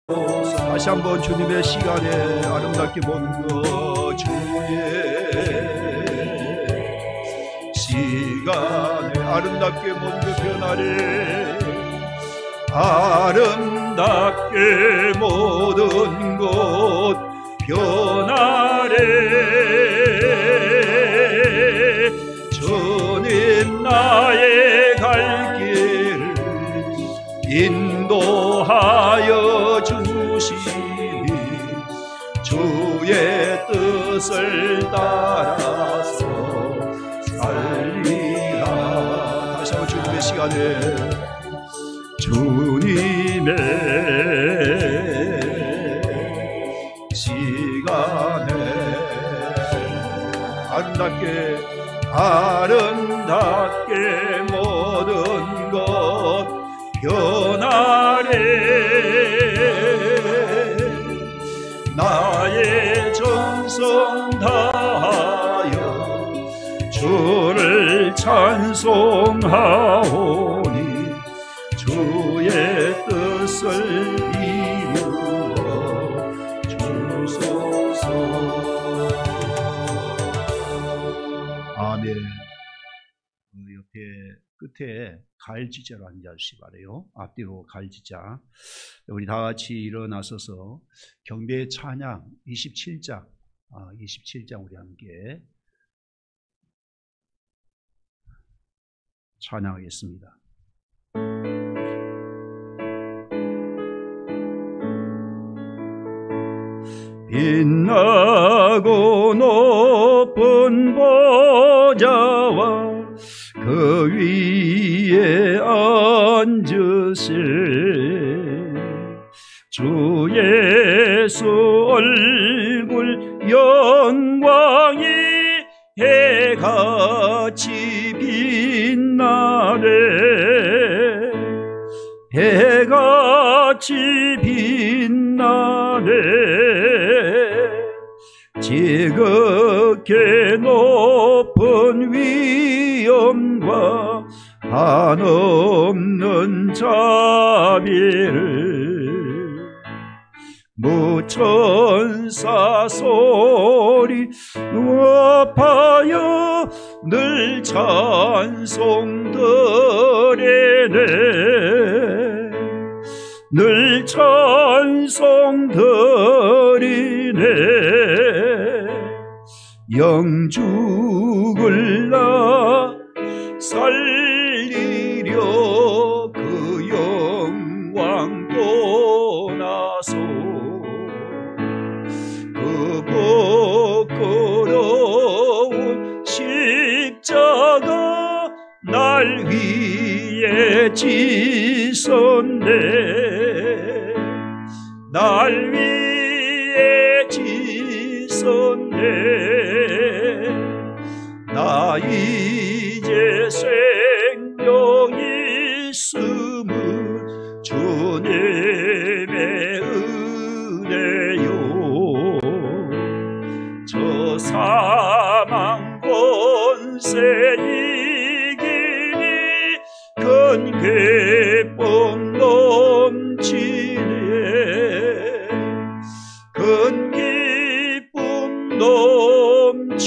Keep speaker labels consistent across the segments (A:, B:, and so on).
A: 다시 한번 주님의 시간에 아름답게 보는 것, 주의 시간에 아름답게 보는 것 변화를, 아름답게 모든 것 변화래. 주님 나의 갈 길을 인도하여 주시니 주의 뜻을 따라서 살리라. 다시 한번 주님의 시간에, 주님의 시간에 아름답게 모든 것 변화래. 나의 정성 다하여 주를 찬송하오니 주의 뜻을 이루어 주소서. 아멘. 옆에 끝에 갈지자로 앉아주시 바래요. 앞뒤로 갈지자. 우리 다 같이 일어나서서 경배 찬양 27장 우리 함께 찬양하겠습니다. 빛나고 높은 보좌와 그 위에 앉으실 주 예수 얼굴 영광이 해같이 빛나네. 해같이 빛나네. 지극히 높은 위엄과 한없는 자비를 무천사 소리 높아여 늘 찬송 드리네. 늘 찬송 드리네. 영죽을 나 살리려 그 영광 떠나서 그 부끄러운 십자가 날 위에 지셨네. 날 위에 지셨네. 나 이제 생명 있음은 주님의 은혜요. 저 사망 권세 이기니 큰 기쁨 넘치네. 큰 기쁨 넘치네.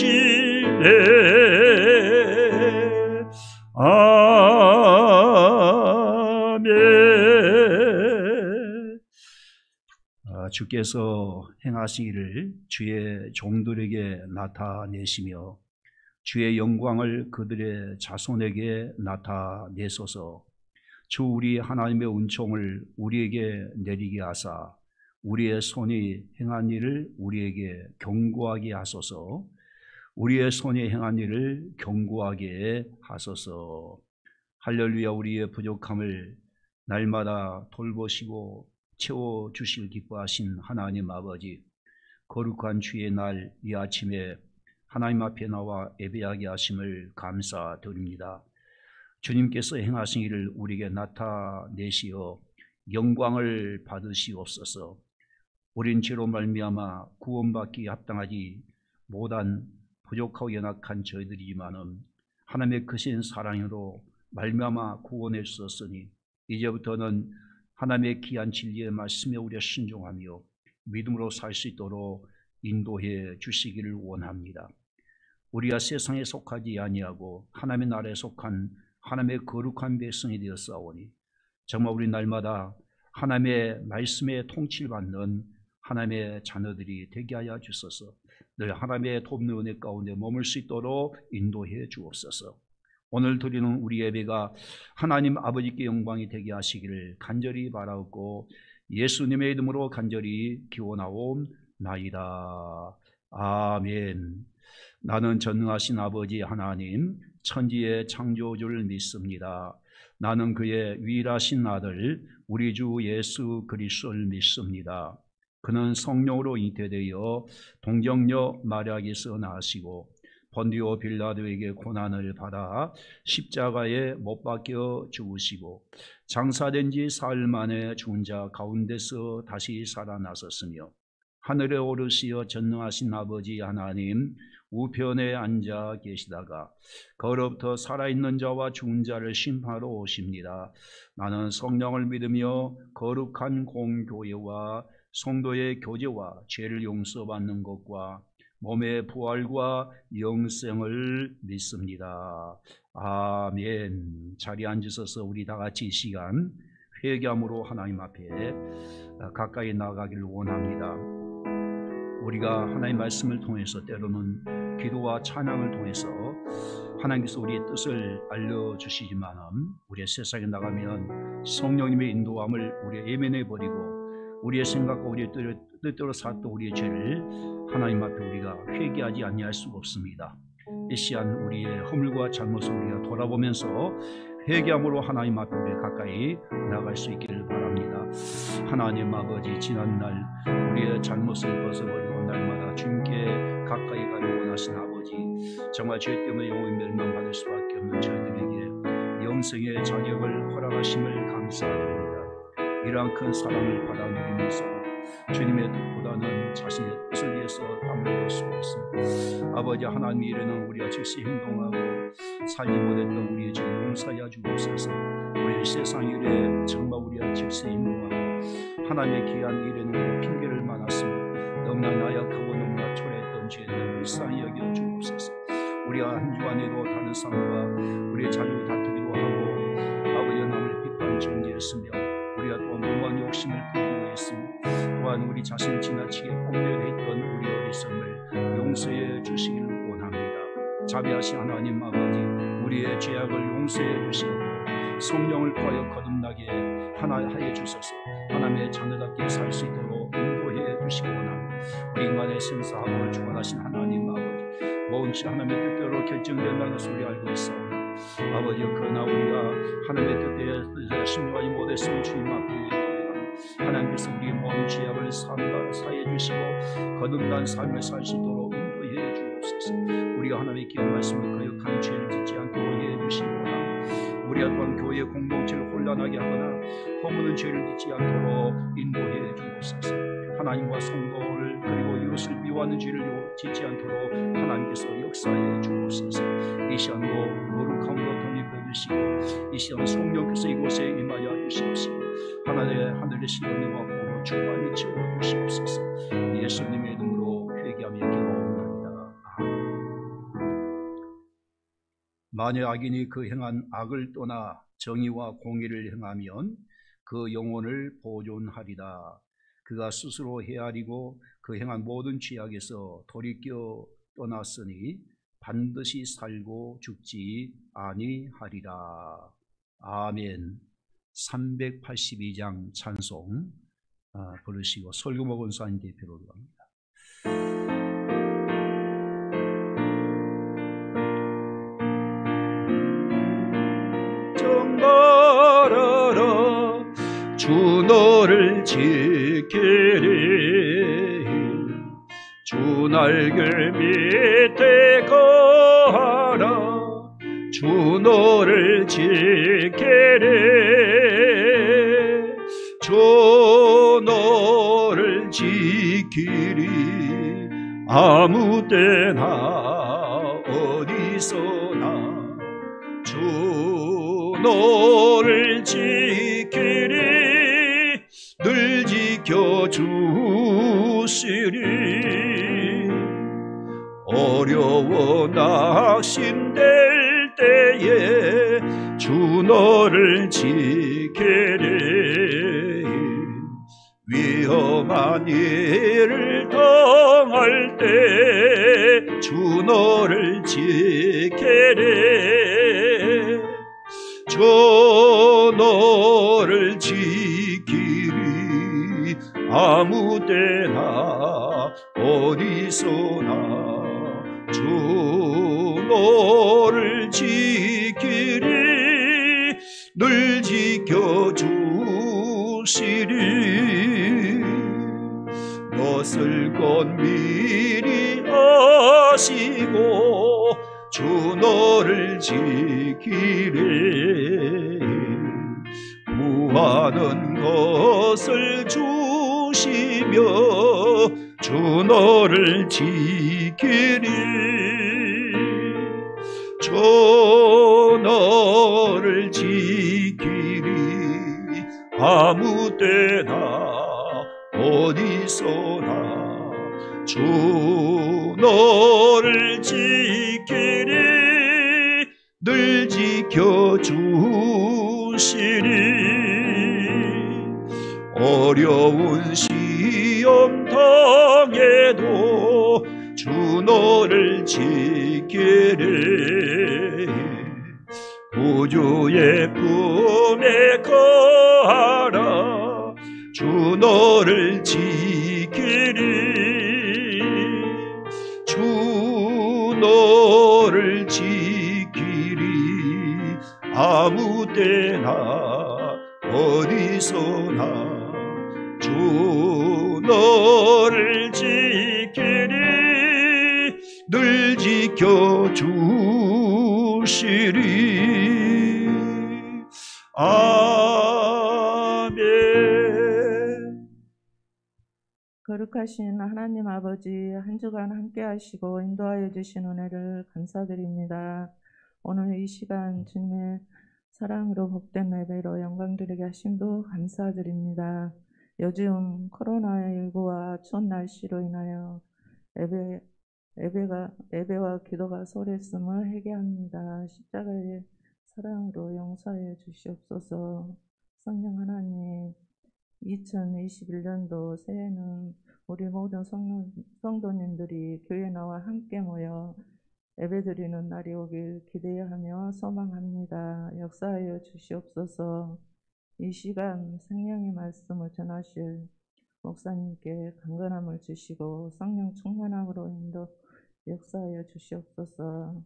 A: 아멘. 주께서 행하신 일을 주의 종들에게 나타내시며 주의 영광을 그들의 자손에게 나타내소서. 주 우리 하나님의 은총을 우리에게 내리게 하사 우리의 손이 행한 일을 우리에게 경고하게 하소서. 우리의 손이 행한 일을 경고하게 하소서. 할렐루야. 우리의 부족함을 날마다 돌보시고 채워주실 기뻐하신 하나님 아버지, 거룩한 주의 날 이 아침에 하나님 앞에 나와 예배하게 하심을 감사드립니다. 주님께서 행하신 일을 우리에게 나타내시어 영광을 받으시옵소서. 우린 죄로 말미암아 구원받기 합당하지 못한 부족하고 연약한 저희들이지만은 하나님의 크신 사랑으로 말미암아 구원해 주셨으니 이제부터는 하나님의 귀한 진리의 말씀에 우리가 순종하며 믿음으로 살 수 있도록 인도해 주시기를 원합니다. 우리가 세상에 속하지 아니하고 하나님의 나라에 속한 하나님의 거룩한 백성이 되었사오니 정말 우리 날마다 하나님의 말씀에 통치를 받는 하나님의 자녀들이 되게 하여 주소서. 늘 하나님의 돕는 은혜 가운데 머물 수 있도록 인도해 주옵소서. 오늘 드리는 우리 예배가 하나님 아버지께 영광이 되게 하시기를 간절히 바라옵고 예수님의 이름으로 간절히 기원하옵나이다. 아멘. 나는 전능하신 아버지 하나님 천지의 창조주를 믿습니다. 나는 그의 유일하신 아들 우리 주 예수 그리스도를 믿습니다. 그는 성령으로 잉태되어 동정녀 마리아에게서 나시고 본디오 빌라도에게 고난을 받아 십자가에 못 박혀 죽으시고 장사된 지 사흘 만에 죽은 자 가운데서 다시 살아나셨으며 하늘에 오르시어 전능하신 아버지 하나님 우편에 앉아 계시다가 거로부터 살아있는 자와 죽은 자를 심판하러 오십니다. 나는 성령을 믿으며 거룩한 공교회와 성도의 교제와 죄를 용서받는 것과 몸의 부활과 영생을 믿습니다. 아멘. 자리에 앉으셔서 우리 다 같이 이 시간 회개함으로 하나님 앞에 가까이 나가기를 원합니다. 우리가 하나님의 말씀을 통해서 때로는 기도와 찬양을 통해서 하나님께서 우리의 뜻을 알려주시지만 우리의 세상에 나가면 성령님의 인도함을 우리가 예면해 버리고 우리의 생각과 우리의 뜻대로 살았던 우리의 죄를 하나님 앞에 우리가 회개하지 아니할 수가 없습니다. 이 시간 우리의 허물과 잘못을 우리가 돌아보면서 회개함으로 하나님 앞에 우리 가까이 나갈 수 있기를 바랍니다. 하나님 아버지 지난날 우리의 잘못을 벗어버리고 날마다 주님께 가까이 가려 원하신 아버지 정말 죄 때문에 영원히 멸망받을 수밖에 없는 저희들에게 영생의 자격을 허락하심을 감사드립니다. 이러한 큰 사랑을 받아 누리면서 주님의 뜻보다는 자신의 뜻을 위해서 땀을 흘릴 수 있습니다. 아버지 하나님이 이르는 우리가 즉시 행동하고 살지 못했던 우리의 죄 용서하여 주옵소서. 우리의 세상 일에 정말 우리가 즉시 행동하고 하나님의 귀한 일에는 핑계를 많았으며 너무나 나약하고 너무나 초라했던 죄를 불쌍히 여겨 주옵소서. 우리가 한 주간에도 다른 사람과 우리의 자주 다투기도 하고 아버지 남을 비판 정죄했으며 우리가 또한 무모한 욕심을 부리고 했으며 또한 우리 자신을 지나치게 뽐내했던 우리 어리석음을 용서해 주시기를 원합니다. 자비하신 하나님 아버지 우리의 죄악을 용서해 주시고 성령을 구하여 거듭나게 하여 주소서. 하나님의 자녀답게 살 수 있도록 인도해 주시기 원합니다. 우리 인간의 생사하고 주관하신 하나님 아버지 모든 시 하나님의 뜻대로 결정된다는 것을 우리 알고 있사오니 아버지 그러나 우리가 하나님의 뜻에 신중하지 못했으면 주님 앞에 하나님께서 우리의 모든 죄악을 사해 주시고 거듭난 삶을 살 수 있도록 인도해 주옵소서. 우리가 하나님의 귀한 말씀을 거역한 죄를 짓지 않도록 해 주시기 원합니다. 우리가 또한 교회 공동체를 혼란하게 하거나 허무는 죄를 짓지 않도록 인도해 주옵소서. 하나님과 성도를 그리고 이웃을 미워하는 죄를 짓지 않도록 하나님께서 역사해 주옵소서. 이 시간도 거룩함으로 덧입혀 주시고 이 시간 성령께서 이곳에 임하여 주시옵시고 하늘의 신령과 보로 충만히 채워 주시옵소서. 예수님의 이름으로 회개하며 기도합니다. 만약 악인이 그 행한 악을 떠나 정의와 공의를 행하면 그 영혼을 보존하리다. 그가 스스로 헤아리고 그 행한 모든 죄악에서 돌이켜 떠났으니 반드시 살고 죽지 아니하리라. 아멘. 382장 찬송 부르시고 설교목 원사님 대표로 갑니다. 정말하라 주 너를 지키리 주 날개 밑에 거하라 주 너를 지키리 주 너를 지키리 아무 때나 어디서나 주 너를 지키리 주시리. 어려워 낙심될 때에 주 너를 지키리. 위험한 일을 당할 때 주 너를 지키리. 주 너를 지키리. 아무 때나 어디서나 주 너를 지키리. 늘 지켜주시리. 것을 건미리 아시고 주 너를 지키리. 구하는 것을 주시며 주 너를 지키리. 주 너를 지키리. 아무 때나 어디서나 주 너를 지키리. 늘 지켜주시리. 어려운 시험 당해도 주 너를 지키리. 구주의 품에 거하라. 주 너를 지키리. 주 너를 지키리. 아무 때나 어디서나 주 너를 지키리. 늘 지켜주시리. 아멘.
B: 거룩하신 하나님 아버지, 한 주간 함께 하시고 인도하여 주신 은혜를 감사드립니다. 오늘 이 시간 주님의 사랑으로 복된 예배로 영광드리게 하심도 감사드립니다. 요즘 코로나19와 추운 날씨로 인하여 예배와 기도가 소홀했음을 회개합니다. 십자가의 사랑으로 용서해 주시옵소서. 성령 하나님, 2021년도 새해는 우리 모든 성도님들이 교회 나와 함께 모여 예배드리는 날이 오길 기대하며 소망합니다. 역사하여 주시옵소서. 이 시간 생명의 말씀을 전하실 목사님께 강건함을 주시고 성령 충만함으로 인도 역사하여 주시옵소서.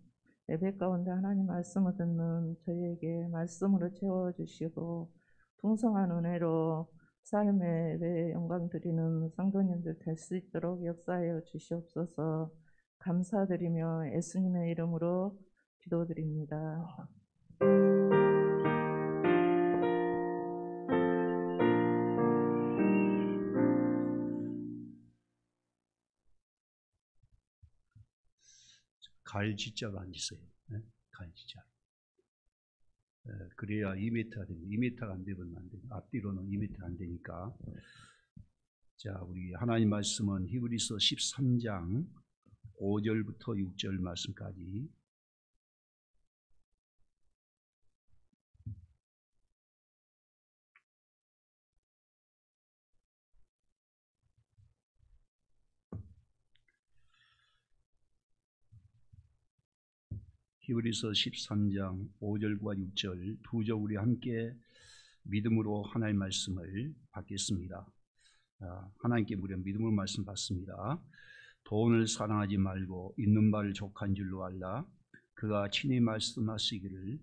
B: 예배 가운데 하나님 말씀을 듣는 저희에게 말씀으로 채워주시고 풍성한 은혜로 삶의 예배에 영광 드리는 성도님들 될 수 있도록 역사하여 주시옵소서. 감사드리며 예수님의 이름으로 기도드립니다.
A: 갈지자로 앉으세요. 네? 갈지자. 그래야 2m가 됩니다. 2m가 안 되면 안 돼요. 앞뒤로는 2m가 안 되니까. 자, 우리 하나님 말씀은 히브리서 13장 5절부터 6절 말씀까지. 히브리서 13장 5절과 6절 두 절 우리 함께 믿음으로 하나님 말씀을 받겠습니다. 하나님께 우리가 믿음으로 말씀 받습니다. 돈을 사랑하지 말고 있는 바를 족한 줄로 알라. 그가 친히 말씀하시기를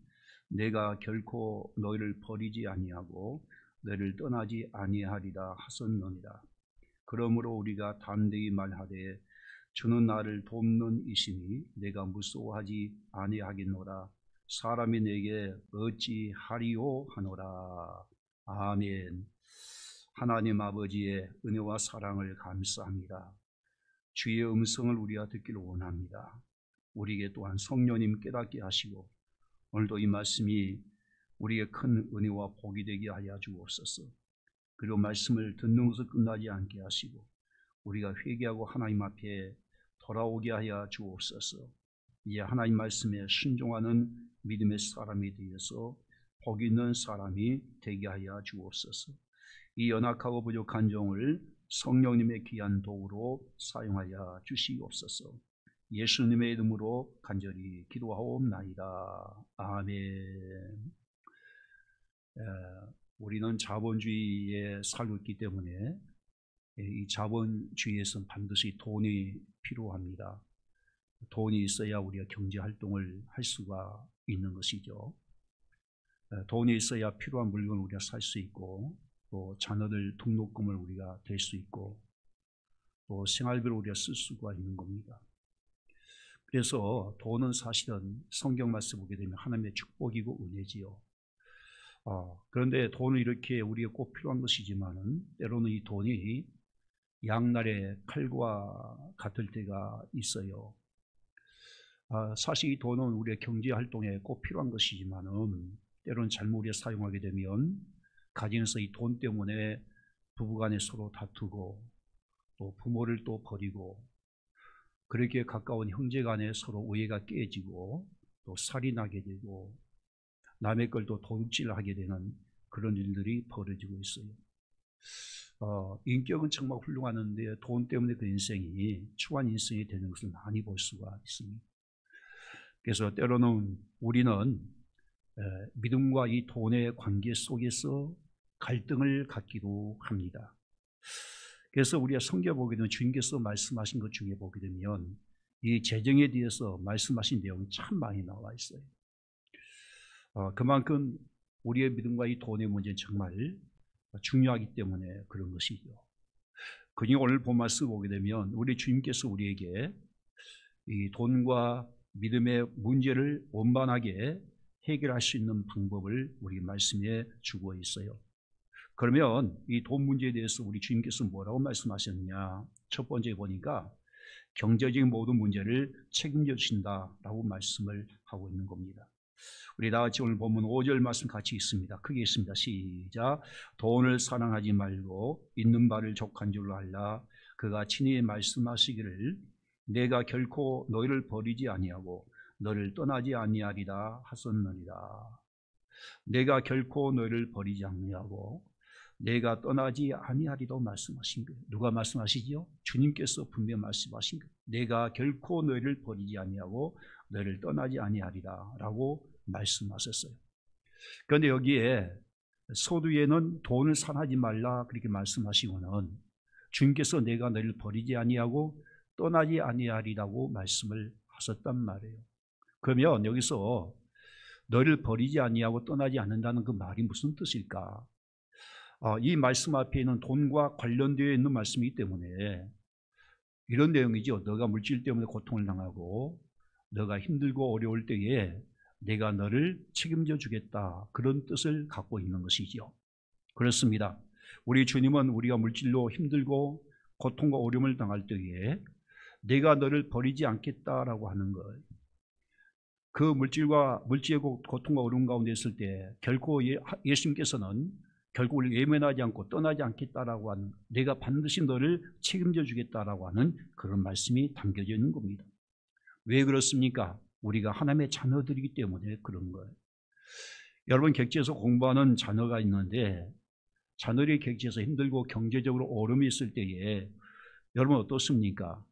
A: 내가 결코 너희를 버리지 아니하고 너희를 떠나지 아니하리라 하셨느니라. 그러므로 우리가 담대히 말하되 주는 나를 돕는 이시니 내가 무서워하지 아니하겠노라. 사람이 내게 어찌하리요 하노라. 아멘. 하나님 아버지의 은혜와 사랑을 감사합니다. 주의 음성을 우리가 듣기를 원합니다. 우리에게 또한 성령님 깨닫게 하시고 오늘도 이 말씀이 우리에게 큰 은혜와 복이 되게 하여 주옵소서. 그리고 말씀을 듣는 것을 끝나지 않게 하시고 우리가 회개하고 하나님 앞에 돌아오게 하여 주옵소서. 이제 하나님 말씀에 순종하는 믿음의 사람이 되어서 복 있는 사람이 되게 하여 주옵소서. 이 연약하고 부족한 종을 성령님의 귀한 도구로 사용하여 주시옵소서. 예수님의 이름으로 간절히 기도하옵나이다. 아멘. 우리는 자본주의에 살고 있기 때문에 이 자본주의에서는 반드시 돈이 필요합니다. 돈이 있어야 우리가 경제활동을 할 수가 있는 것이죠. 돈이 있어야 필요한 물건을 우리가 살 수 있고 또 자녀들 등록금을 우리가 댈 수 있고 또 생활비를 우리가 쓸 수가 있는 겁니다. 그래서 돈은 사실은 성경 말씀 보게 되면 하나님의 축복이고 은혜지요. 그런데 돈은 이렇게 우리가 꼭 필요한 것이지만은 때로는 이 돈이 양날의 칼과 같을 때가 있어요. 사실 이 돈은 우리의 경제 활동에 꼭 필요한 것이지만은 때로는 잘못 우리가 사용하게 되면 가정에서 이 돈 때문에 부부간에 서로 다투고 또 부모를 또 버리고 그렇게 가까운 형제간에 서로 오해가 깨지고 또 살이 나게 되고 남의 걸 또 도둑질하게 되는 그런 일들이 벌어지고 있어요. 인격은 정말 훌륭하는데 돈 때문에 그 인생이 추한 인생이 되는 것을 많이 볼 수가 있습니다. 그래서 때로는 우리는 믿음과 이 돈의 관계 속에서 갈등을 갖기도 합니다. 그래서 우리가 성경 보게 되면 주님께서 말씀하신 것 중에 보게 되면 이 재정에 대해서 말씀하신 내용이 참 많이 나와 있어요. 그만큼 우리의 믿음과 이 돈의 문제는 정말 중요하기 때문에 그런 것이죠. 그러니 오늘 본 말씀 보게 되면 우리 주님께서 우리에게 이 돈과 믿음의 문제를 원만하게 해결할 수 있는 방법을 우리 말씀에 주고 있어요. 그러면 이 돈 문제에 대해서 우리 주님께서 뭐라고 말씀하셨느냐? 첫 번째 보니까 경제적인 모든 문제를 책임져 주신다라고 말씀을 하고 있는 겁니다. 우리 다 같이 오늘 본문 5절 말씀 같이 읽습니다. 크게 읽습니다. 시작. 돈을 사랑하지 말고 있는 바를 족한 줄로 알라. 그가 친히 말씀하시기를 내가 결코 너희를 버리지 아니하고 너를 떠나지 아니하리라 하셨느니라. 내가 결코 너희를 버리지 아니하고 내가 떠나지 아니하리라고 말씀하신 거예요. 누가 말씀하시죠? 주님께서 분명 말씀하신 거예요. 내가 결코 너희를 버리지 아니하고 너희를 떠나지 아니하리라 라고 말씀하셨어요. 그런데 여기에 서두에는 돈을 사랑하지 말라 그렇게 말씀하시고는 주님께서 내가 너희를 버리지 아니하고 떠나지 아니하리라고 말씀을 하셨단 말이에요. 그러면 여기서 너희를 버리지 아니하고 떠나지 않는다는 그 말이 무슨 뜻일까? 이 말씀 앞에 있는 돈과 관련되어 있는 말씀이기 때문에 이런 내용이죠. 너가 물질 때문에 고통을 당하고 너가 힘들고 어려울 때에 내가 너를 책임져 주겠다. 그런 뜻을 갖고 있는 것이죠. 그렇습니다. 우리 주님은 우리가 물질로 힘들고 고통과 어려움을 당할 때에 내가 너를 버리지 않겠다라고 하는 것. 그 물질의 고통과 어려움 가운데 있을 때 결코 예수님께서는 결국 우리를 외면하지 않고 떠나지 않겠다라고 하는 내가 반드시 너를 책임져 주겠다라고 하는 그런 말씀이 담겨져 있는 겁니다. 왜 그렇습니까? 우리가 하나님의 자녀들이기 때문에 그런 거예요. 여러분 객지에서 공부하는 자녀가 있는데 자녀들이 객지에서 힘들고 경제적으로 어려움이 있을 때에 여러분 어떻습니까?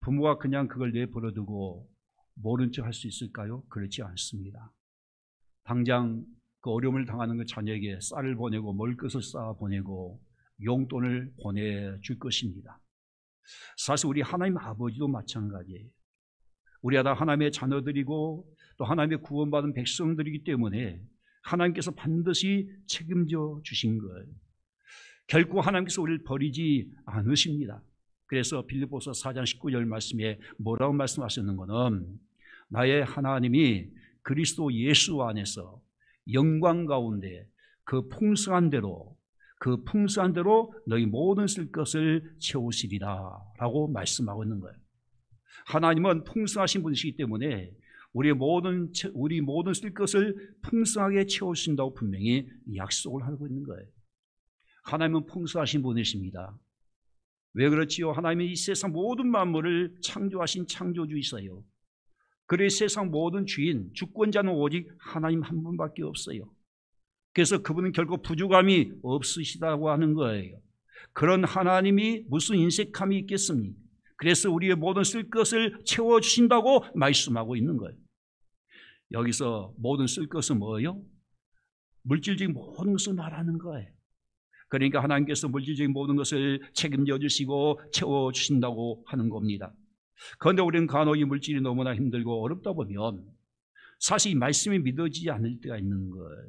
A: 부모가 그냥 그걸 내버려두고 모른 척 할 수 있을까요? 그렇지 않습니다. 당장 그 어려움을 당하는 그 자녀에게 쌀을 보내고 먹을 것을 쌓아 보내고 용돈을 보내줄 것입니다. 사실 우리 하나님 아버지도 마찬가지예요. 우리가 다 하나님의 자녀들이고 또 하나님의 구원받은 백성들이기 때문에 하나님께서 반드시 책임져 주신 거예요. 결코 하나님께서 우리를 버리지 않으십니다. 그래서 빌립보서 4장 19절 말씀에 뭐라고 말씀하셨는가는 나의 하나님이 그리스도 예수 안에서 영광 가운데 그 풍성한 대로 너희 모든 쓸 것을 채우시리라 라고 말씀하고 있는 거예요. 하나님은 풍성하신 분이시기 때문에 우리 모든 쓸 것을 풍성하게 채우신다고 분명히 약속을 하고 있는 거예요. 하나님은 풍성하신 분이십니다. 왜 그렇지요? 하나님은 이 세상 모든 만물을 창조하신 창조주이세요. 그래 세상 모든 주인, 주권자는 오직 하나님 한 분밖에 없어요. 그래서 그분은 결국 부족함이 없으시다고 하는 거예요. 그런 하나님이 무슨 인색함이 있겠습니까? 그래서 우리의 모든 쓸 것을 채워주신다고 말씀하고 있는 거예요. 여기서 모든 쓸 것은 뭐예요? 물질적인 모든 것을 말하는 거예요. 그러니까 하나님께서 물질적인 모든 것을 책임져 주시고 채워주신다고 하는 겁니다. 그런데 우리는 간혹 이 물질이 너무나 힘들고 어렵다 보면 사실 이 말씀이 믿어지지 않을 때가 있는 거예요.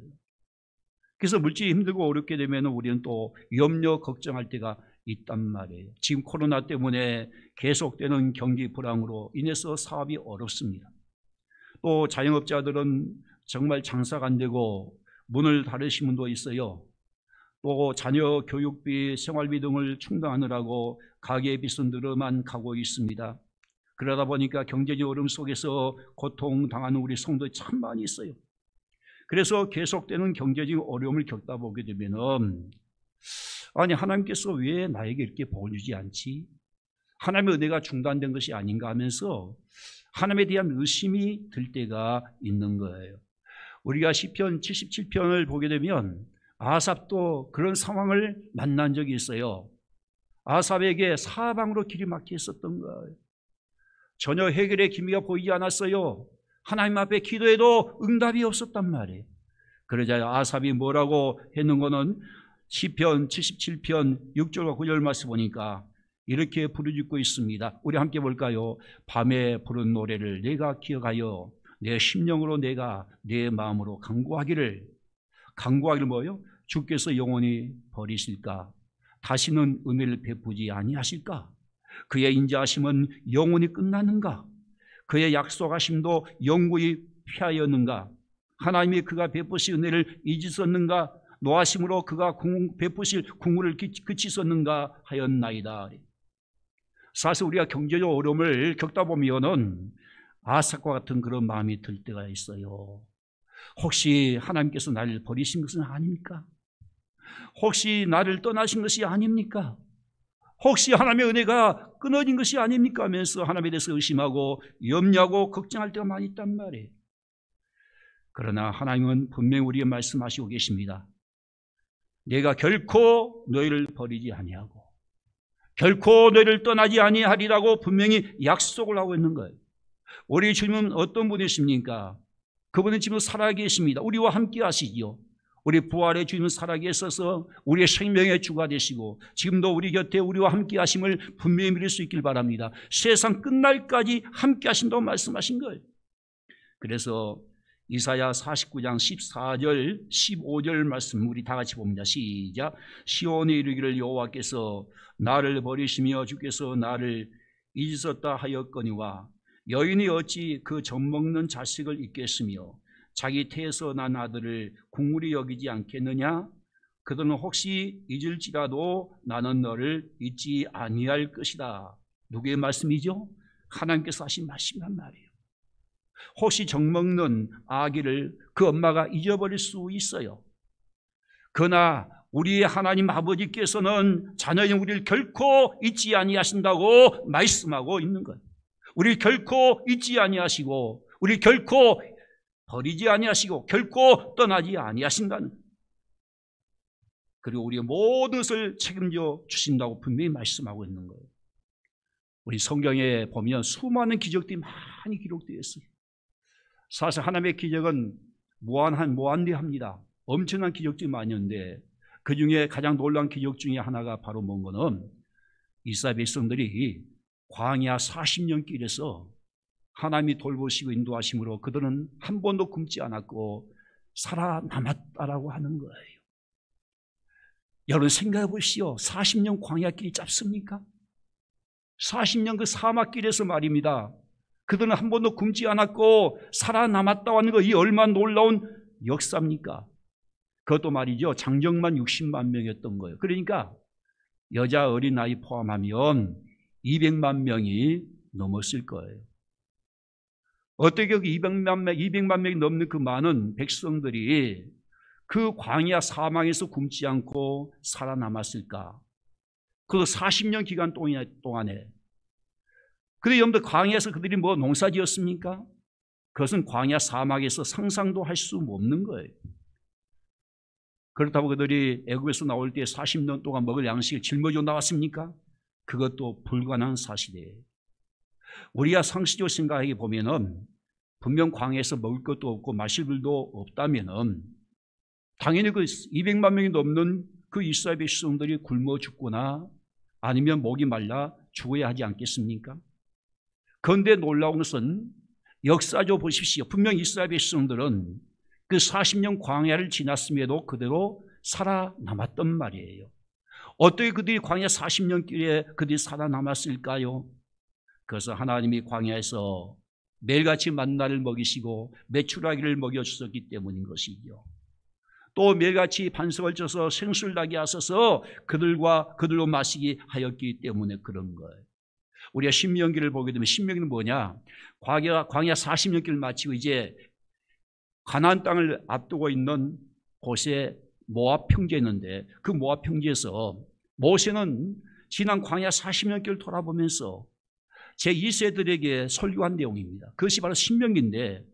A: 그래서 물질이 힘들고 어렵게 되면 우리는 또 염려, 걱정할 때가 있단 말이에요. 지금 코로나 때문에 계속되는 경기 불황으로 인해서 사업이 어렵습니다. 또 자영업자들은 정말 장사가 안 되고 문을 닫으신 분도 있어요. 또 자녀 교육비, 생활비 등을 충당하느라고 가계의 빚은 늘어만 가고 있습니다. 그러다 보니까 경제적 어려움 속에서 고통당하는 우리 성도들이 참 많이 있어요. 그래서 계속되는 경제적 어려움을 겪다 보게 되면은 아니 하나님께서 왜 나에게 이렇게 복을 주지 않지? 하나님의 은혜가 중단된 것이 아닌가 하면서 하나님에 대한 의심이 들 때가 있는 거예요. 우리가 시편 77편을 보게 되면 아삽도 그런 상황을 만난 적이 있어요. 아삽에게 사방으로 길이 막혀 있었던 거예요. 전혀 해결의 기미가 보이지 않았어요. 하나님 앞에 기도해도 응답이 없었단 말이에요. 그러자 아삽이 뭐라고 했는 거는 시편 77편 6절과 9절 말씀 보니까 이렇게 부르짖고 있습니다. 우리 함께 볼까요? 밤에 부른 노래를 내가 기억하여 내 심령으로 내가 내 마음으로 간구하기를 뭐예요? 주께서 영원히 버리실까? 다시는 은혜를 베푸지 아니하실까? 그의 인자하심은 영원히 끝나는가? 그의 약속하심도 영구히 피하였는가? 하나님이 그가 베푸실 은혜를 잊으셨는가? 노하심으로 그가 베푸실 국물을 그치셨는가 하였나이다. 사실 우리가 경제적 어려움을 겪다 보면은 아삭과 같은 그런 마음이 들 때가 있어요. 혹시 하나님께서 나를 버리신 것은 아닙니까? 혹시 나를 떠나신 것이 아닙니까? 혹시 하나님의 은혜가 끊어진 것이 아닙니까? 하면서 하나님에 대해서 의심하고 염려하고 걱정할 때가 많이 있단 말이에요. 그러나 하나님은 분명히 우리에게 말씀하시고 계십니다. 내가 결코 너희를 버리지 아니하고 결코 너희를 떠나지 아니하리라고 분명히 약속을 하고 있는 거예요. 우리 주님은 어떤 분이십니까? 그분은 지금 살아계십니다. 우리와 함께 하시지요. 우리 부활의 주님은 살아계셔서 우리의 생명의 주가 되시고 지금도 우리 곁에 우리와 함께 하심을 분명히 믿을 수 있길 바랍니다. 세상 끝날까지 함께 하신다고 말씀하신 거예요. 그래서 이사야 49장 14절 15절 말씀 우리 다 같이 봅니다. 시작. 시온에 이르기를 여호와께서 나를 버리시며 주께서 나를 잊으셨다 하였거니와 여인이 어찌 그 젖먹는 자식을 잊겠으며 자기 태에서 난 아들을 국물이 여기지 않겠느냐? 그들은 혹시 잊을지라도 나는 너를 잊지 아니할 것이다. 누구의 말씀이죠? 하나님께서 하신 말씀이란 말이에요. 혹시 젖먹는 아기를 그 엄마가 잊어버릴 수 있어요. 그러나 우리의 하나님 아버지께서는 자녀인 우리를 결코 잊지 아니하신다고 말씀하고 있는 거예요. 우리를 결코 잊지 아니하시고 우리를 결코 버리지 아니하시고 결코 떠나지 아니하신다는, 그리고 우리의 모든 것을 책임져 주신다고 분명히 말씀하고 있는 거예요. 우리 성경에 보면 수많은 기적들이 많이 기록되어 있어요. 사실 하나님의 기적은 무한대합니다. 엄청난 기적들이 많이 있는데 그 중에 가장 놀라운 기적 중에 하나가 바로 뭔가는 이스라엘 백성들이 광야 40년 길에서 하나님이 돌보시고 인도하심으로 그들은 한 번도 굶지 않았고 살아남았다라고 하는 거예요. 여러분 생각해 보시오. 40년 광야길이 짧습니까? 40년 그 사막길에서 말입니다. 그들은 한 번도 굶지 않았고 살아남았다고 하는 거, 이 얼마나 놀라운 역사입니까? 그것도 말이죠. 장정만 60만 명이었던 거예요. 그러니까 여자 어린아이 포함하면 200만 명이 넘었을 거예요. 어떻게 그 200만 명이 넘는 그 많은 백성들이 그 광야 사망에서 굶지 않고 살아남았을까? 그 40년 기간 동안에. 근데 여러분들 광야에서 그들이 뭐 농사 지었습니까? 그것은 광야 사막에서 상상도 할 수 없는 거예요. 그렇다고 그들이 애굽에서 나올 때 40년 동안 먹을 양식을 짊어지고 나왔습니까? 그것도 불가능한 사실이에요. 우리가 상식적으로 생각해 보면은 분명 광야에서 먹을 것도 없고 마실 물도 없다면은 당연히 그 200만 명이 넘는 그 이스라엘 백성들이 굶어 죽거나 아니면 목이 말라 죽어야 하지 않겠습니까? 그런데 놀라운 것은 역사적으로 보십시오. 분명 이스라엘 백성들은 그 40년 광야를 지났음에도 그대로 살아남았단 말이에요. 어떻게 그들이 광야 40년 길에 그들이 살아남았을까요? 그래서 하나님이 광야에서 매일같이 만나를 먹이시고 메추라기를 먹여주셨기 때문인 것이죠. 또 매일같이 반석을 쳐서 생수를 나게 하셔서 그들로 마시게 하였기 때문에 그런 거예요. 우리가 신명기를 보게 되면 신명기는 뭐냐? 광야 40년길을 마치고 이제 가나안 땅을 앞두고 있는 곳에 모압 평지였는데 그 모압 평지에서 모세는 지난 광야 40년길을 돌아보면서 제2세들에게 설교한 내용입니다. 그것이 바로 신명기인데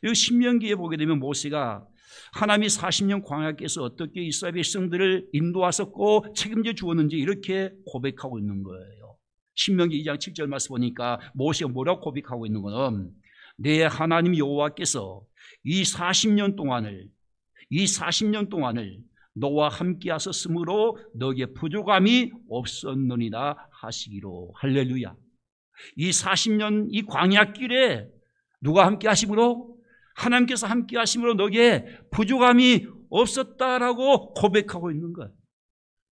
A: 이 신명기에 보게 되면 모세가 하나님이 40년 광야께서 어떻게 이스라엘 백성들을 인도하셨고 책임져 주었는지 이렇게 고백하고 있는 거예요. 신명기 2장 7절 말씀 보니까 모세가 뭐라고 고백하고 있는 거는 내 하나님 여호와께서 이 40년 동안을 너와 함께 하셨으므로 너에게 부족함이 없었느니라 하시기로. 할렐루야. 이 40년 이 광야길에 누가 함께 하심으로? 하나님께서 함께 하심으로 너에게 부족함이 없었다라고 고백하고 있는 거예요.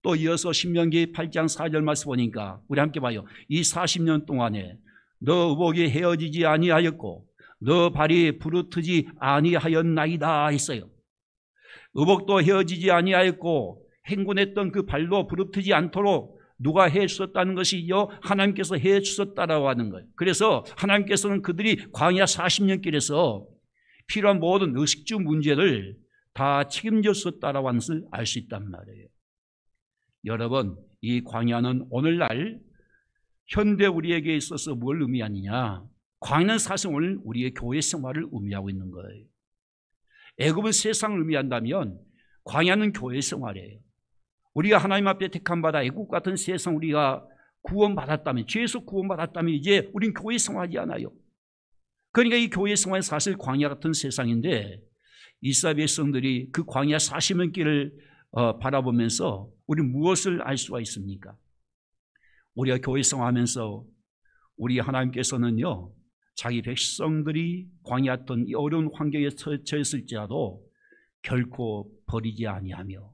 A: 또 이어서 신명기 8장 4절 말씀 보니까 우리 함께 봐요. 이 40년 동안에 너 의복이 헤어지지 아니하였고 너 발이 부르트지 아니하였나이다 했어요. 의복도 헤어지지 아니하였고 행군했던 그 발도 부르트지 않도록 누가 해 주셨다는 것이요? 하나님께서 해 주셨다라고 하는 거예요. 그래서 하나님께서는 그들이 광야 40년 길에서 필요한 모든 의식주 문제를 다 책임져 주셨다라고 하는 것을 알 수 있단 말이에요. 여러분, 이 광야는 오늘날 현대 우리에게 있어서 뭘 의미하느냐? 광야는 사실 오늘 우리의 교회 생활을 의미하고 있는 거예요. 애굽은 세상을 의미한다면 광야는 교회 생활이에요. 우리가 하나님 앞에 택한 바다 애굽 같은 세상 우리가 구원받았다면, 죄에서 구원받았다면 이제 우린 교회 생활하지 않아요. 그러니까 이 교회 생활은 사실 광야 같은 세상인데 이스라엘 백성들이 그 광야 40년 길을 바라보면서 우리 무엇을 알 수가 있습니까? 우리가 교회 생활하면서 우리 하나님께서는요, 자기 백성들이 광야 같은 이 어려운 환경에 처했을지라도 결코 버리지 아니하며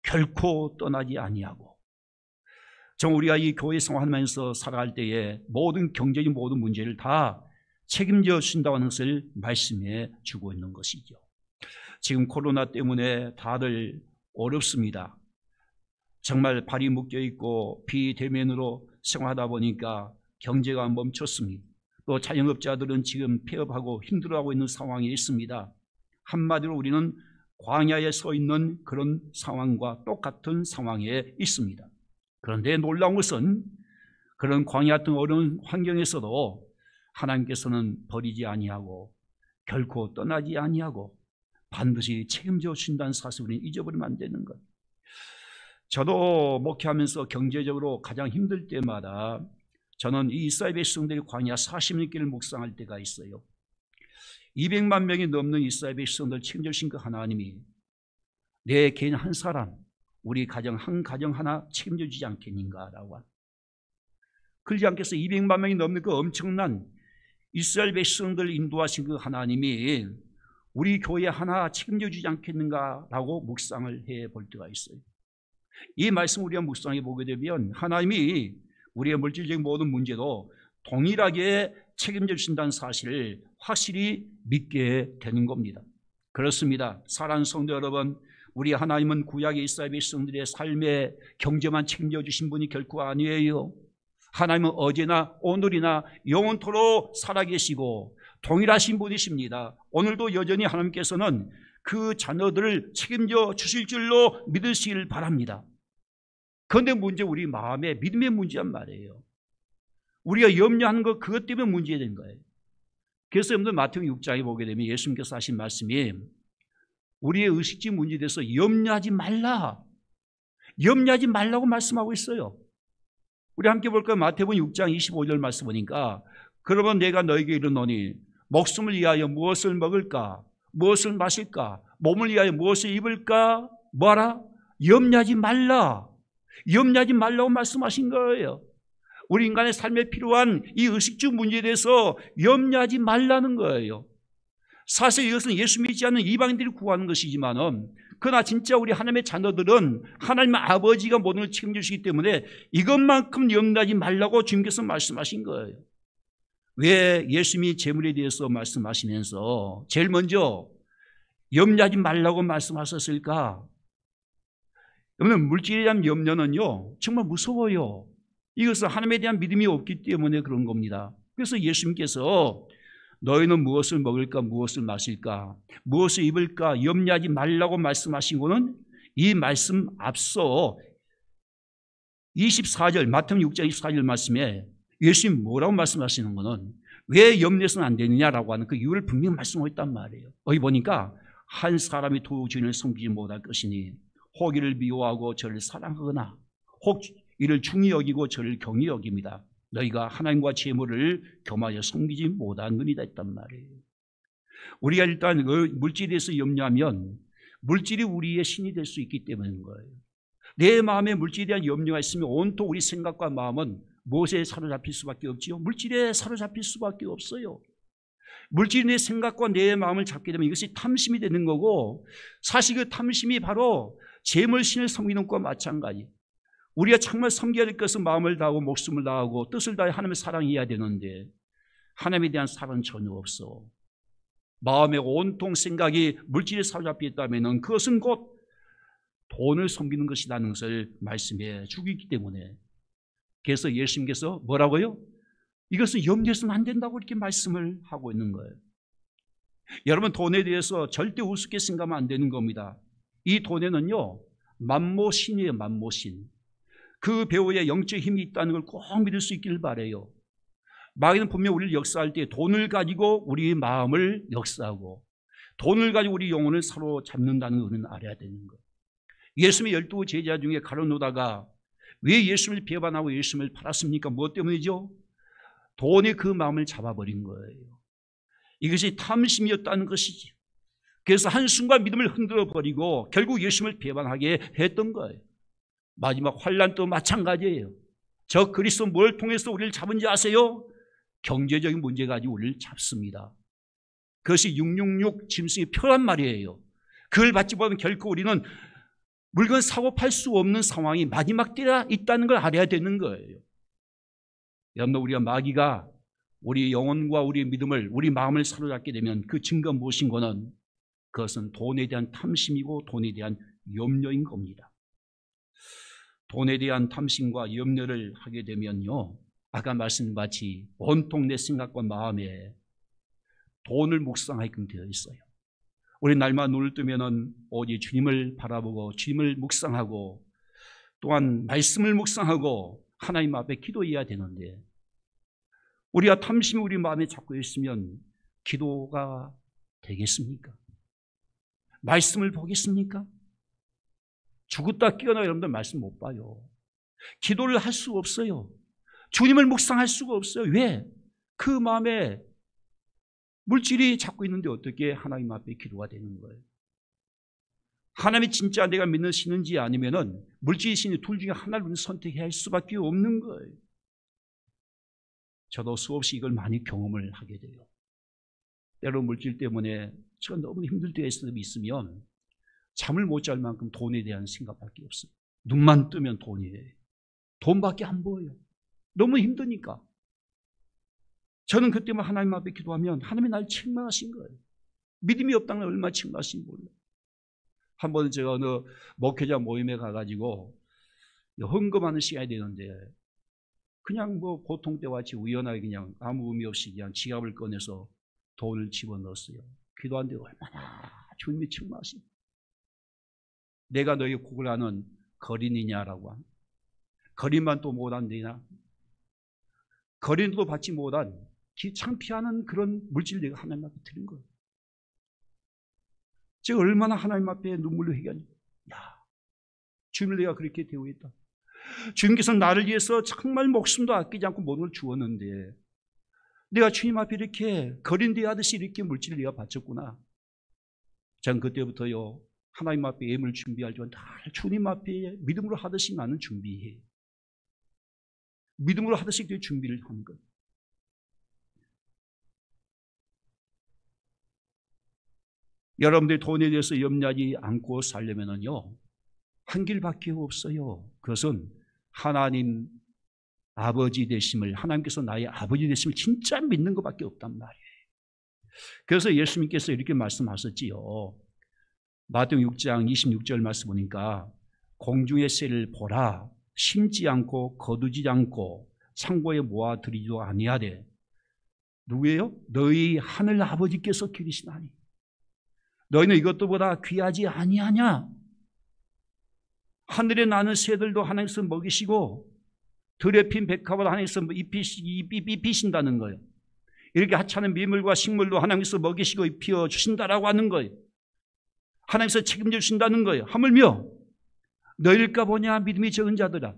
A: 결코 떠나지 아니하고, 정말 우리가 이 교회 생활하면서 살아갈 때에 모든 경제적인 모든 문제를 다 책임져 주신다고 하는 것을 말씀해 주고 있는 것이죠. 지금 코로나 때문에 다들 어렵습니다. 정말 발이 묶여 있고 비대면으로 생활하다 보니까 경제가 멈췄습니다. 또 자영업자들은 지금 폐업하고 힘들어하고 있는 상황에 있습니다. 한마디로 우리는 광야에 서 있는 그런 상황과 똑같은 상황에 있습니다. 그런데 놀라운 것은 그런 광야 같은 어려운 환경에서도 하나님께서는 버리지 아니하고 결코 떠나지 아니하고 반드시 책임져 주신다는 사실을 우리는 잊어버리면 안 되는 것. 저도 목회하면서 경제적으로 가장 힘들 때마다 저는 이 이스라엘 백성들이 광야 40년 길을 묵상할 때가 있어요. 200만 명이 넘는 이스라엘 백성들 책임져 주신 그 하나님이 내 개인 한 사람, 우리 가정 한 가정 하나 책임져 주지 않겠는가라고. 그러지 않겠어? 200만 명이 넘는 그 엄청난 이스라엘 백성들 인도하신 그 하나님이 우리 교회 하나 책임져 주지 않겠는가라고 묵상을 해볼 때가 있어요. 이 말씀 우리가 묵상해 보게 되면 하나님이 우리의 물질적인 모든 문제도 동일하게 책임져 주신다는 사실을 확실히 믿게 되는 겁니다. 그렇습니다. 사랑하는 성도 여러분, 우리 하나님은 구약의 이스라엘 백성들의 삶의 경제만 책임져 주신 분이 결코 아니에요. 하나님은 어제나 오늘이나 영원토록 살아계시고 동일하신 분이십니다. 오늘도 여전히 하나님께서는 그 자녀들을 책임져 주실 줄로 믿으시길 바랍니다. 그런데 문제 우리 마음에 믿음의 문제란 말이에요. 우리가 염려하는 것 그것 때문에 문제된 거예요. 그래서 여러분들 마태복음 6장에 보게 되면 예수님께서 하신 말씀이 우리의 의식주 문제에 대해서 염려하지 말라. 염려하지 말라고 말씀하고 있어요. 우리 함께 볼까요? 마태복음 6장 25절 말씀 보니까 그러면 내가 너에게 이르노니 목숨을 위하여 무엇을 먹을까? 무엇을 마실까? 몸을 위하여 무엇을 입을까? 뭐하라? 염려하지 말라. 염려하지 말라고 말씀하신 거예요. 우리 인간의 삶에 필요한 이 의식주 문제에 대해서 염려하지 말라는 거예요. 사실 이것은 예수 믿지 않는 이방인들이 구하는 것이지만은 그러나 진짜 우리 하나님의 자녀들은 하나님의 아버지가 모든 걸 책임져 주시기 때문에 이것만큼 염려하지 말라고 주님께서 말씀하신 거예요. 왜 예수님이 재물에 대해서 말씀하시면서 제일 먼저 염려하지 말라고 말씀하셨을까? 여러분, 물질에 대한 염려는요 정말 무서워요. 이것은 하나님에 대한 믿음이 없기 때문에 그런 겁니다. 그래서 예수님께서 너희는 무엇을 먹을까, 무엇을 마실까, 무엇을 입을까 염려하지 말라고 말씀하신 거는 이 말씀 앞서 24절 마태복음 6장 24절 말씀에 예수님 뭐라고 말씀하시는 거는 왜 염려해서는 안 되느냐라고 하는 그 이유를 분명히 말씀하고 있단 말이에요. 여기 보니까 한 사람이 두 주인을 섬기지 못할 것이니 혹 이를 미워하고 저를 사랑하거나 혹 이를 중히 여기고 저를 경히 여깁니다. 너희가 하나님과 재물을 겸하여 섬기지 못하느니라 했단 말이에요. 우리가 일단 물질에 대해서 염려하면 물질이 우리의 신이 될 수 있기 때문인 거예요. 내 마음에 물질에 대한 염려가 있으면 온통 우리 생각과 마음은 무엇에 사로잡힐 수밖에 없지요? 물질에 사로잡힐 수밖에 없어요. 물질이 내 생각과 내 마음을 잡게 되면 이것이 탐심이 되는 거고, 사실 그 탐심이 바로 재물신을 섬기는 것과 마찬가지. 우리가 정말 섬겨야 될 것은 마음을 다하고 목숨을 다하고 뜻을 다해 하나님을 사랑해야 되는데 하나님에 대한 사랑은 전혀 없어. 마음의 온통 생각이 물질에 사로잡혀 있다면 그것은 곧 돈을 섬기는 것이라는 것을 말씀해 주고 있기 때문에, 그래서 예수님께서 뭐라고요? 이것은 염려해서는 안 된다고 이렇게 말씀을 하고 있는 거예요. 여러분, 돈에 대해서 절대 우습게 생각하면 안 되는 겁니다. 이 돈에는요 만모신이에요. 만모신. 그 배우의 영적 힘이 있다는 걸 꼭 믿을 수 있기를 바라요. 마귀는 분명 우리를 역사할 때 돈을 가지고 우리 마음을 역사하고 돈을 가지고 우리 영혼을 사로잡는다는 것을 알아야 되는 거예요. 예수님의 12 제자 중에 가룟유다가 왜 예수님을 배반하고 예수님을 팔았습니까? 무엇 때문이죠? 돈이 그 마음을 잡아버린 거예요. 이것이 탐심이었다는 것이죠. 그래서 한순간 믿음을 흔들어버리고 결국 예수님을 배반하게 했던 거예요. 마지막 환난도 마찬가지예요. 저 그리스도 뭘 통해서 우리를 잡은지 아세요? 경제적인 문제 가지고 우리를 잡습니다. 그것이 666 짐승의 표란 말이에요. 그걸 받지 못하면 결코 우리는 물건 사고 팔 수 없는 상황이 마지막 때가 있다는 걸 알아야 되는 거예요. 여러분, 우리가 마귀가 우리 영혼과 우리 믿음을, 우리 마음을 사로잡게 되면 그 증거 무엇인 거는 그것은 돈에 대한 탐심이고 돈에 대한 염려인 겁니다. 돈에 대한 탐심과 염려를 하게 되면요, 아까 말씀드린 같이 온통 내 생각과 마음에 돈을 묵상하게끔 되어 있어요. 우리 날마다 눈을 뜨면은 오직 주님을 바라보고 주님을 묵상하고 또한 말씀을 묵상하고 하나님 앞에 기도해야 되는데, 우리가 탐심이 우리 마음에 잡고 있으면 기도가 되겠습니까? 말씀을 보겠습니까? 죽었다 깨어나 여러분들 말씀 못 봐요. 기도를 할 수가 없어요. 주님을 묵상할 수가 없어요. 왜? 그 마음에 물질이 잡고 있는데 어떻게 하나님 앞에 기도가 되는 거예요? 하나님이 진짜 내가 믿는 신인지 아니면은 물질이 신이 둘 중에 하나를 선택해야 할 수밖에 없는 거예요. 저도 수없이 이걸 많이 경험을 하게 돼요. 때로 물질 때문에 제가 너무 힘들 때가 있으면 잠을 못 잘 만큼 돈에 대한 생각밖에 없어요. 눈만 뜨면 돈이에요. 돈밖에 안 보여요. 너무 힘드니까. 저는 그때만 하나님 앞에 기도하면 하나님이 날 책망하신 거예요. 믿음이 없다는 걸 얼마나 책망하신지 몰라요. 한 번은 제가 어느 목회자 모임에 가가지고 헌금하는 시간이 되는데 그냥 뭐 보통 때와 같이 우연하게 그냥 아무 의미 없이 그냥 지갑을 꺼내서 돈을 집어넣었어요. 기도하는데 얼마나 주님이 책망하시. 내가 너희 곡을 하는 거린이냐라고 하는. 거린만 또 못한대나. 거린도 받지 못한 창피하는 그런 물질 내가 하나님 앞에 드린 거예요. 제가 얼마나 하나님 앞에 눈물로 회개하니. 야, 주님을 내가 그렇게 대우했다. 주님께서 나를 위해서 정말 목숨도 아끼지 않고 모든 걸 주었는데 내가 주님 앞에 이렇게 거린대하듯이 이렇게 물질을 내가 바쳤구나. 전 그때부터요 하나님 앞에 예물 준비할 줄 다 주님 앞에 믿음으로 하듯이 나는 준비해. 믿음으로 하듯이 그 준비를 하는 거예요. 여러분들이 돈에 대해서 염려하지 않고 살려면요 한 길밖에 없어요. 그것은 하나님 아버지 되심을, 하나님께서 나의 아버지 되심을 진짜 믿는 것밖에 없단 말이에요. 그래서 예수님께서 이렇게 말씀하셨지요. 마태복음 6장 26절 말씀 보니까 공중의 새를 보라, 심지 않고 거두지 않고 창고에 모아들이지도 아니하되 누구예요? 너희 하늘 아버지께서 기르시나니 너희는 이것도보다 귀하지 아니하냐? 하늘에 나는 새들도 하나님께서 먹이시고 들에 핀 백합을 하나님께서 입히신다는 거예요. 이렇게 하찮은 미물과 식물도 하나님께서 먹이시고 입혀 주신다라고 하는 거예요. 하나님께서 책임져 주신다는 거예요. 하물며 너희일까 보냐 믿음이 적은 자들아,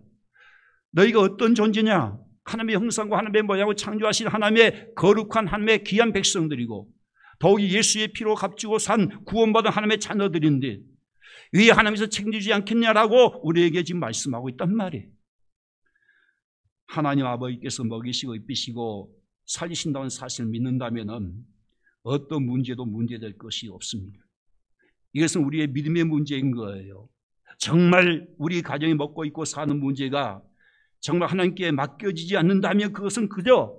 A: 너희가 어떤 존재냐? 하나님의 형상과 하나님의 모양을 창조하신 하나님의 거룩한 하나님의 귀한 백성들이고 더욱이 예수의 피로 값주고 산 구원받은 하나님의 자녀들인데 왜 하나님께서 책임지지 않겠냐라고 우리에게 지금 말씀하고 있단 말이에요. 하나님 아버지께서 먹이시고 입히시고 살리신다는 사실을 믿는다면 어떤 문제도 문제될 것이 없습니다. 이것은 우리의 믿음의 문제인 거예요. 정말 우리 가정이 먹고 있고 사는 문제가 정말 하나님께 맡겨지지 않는다면 그것은 그저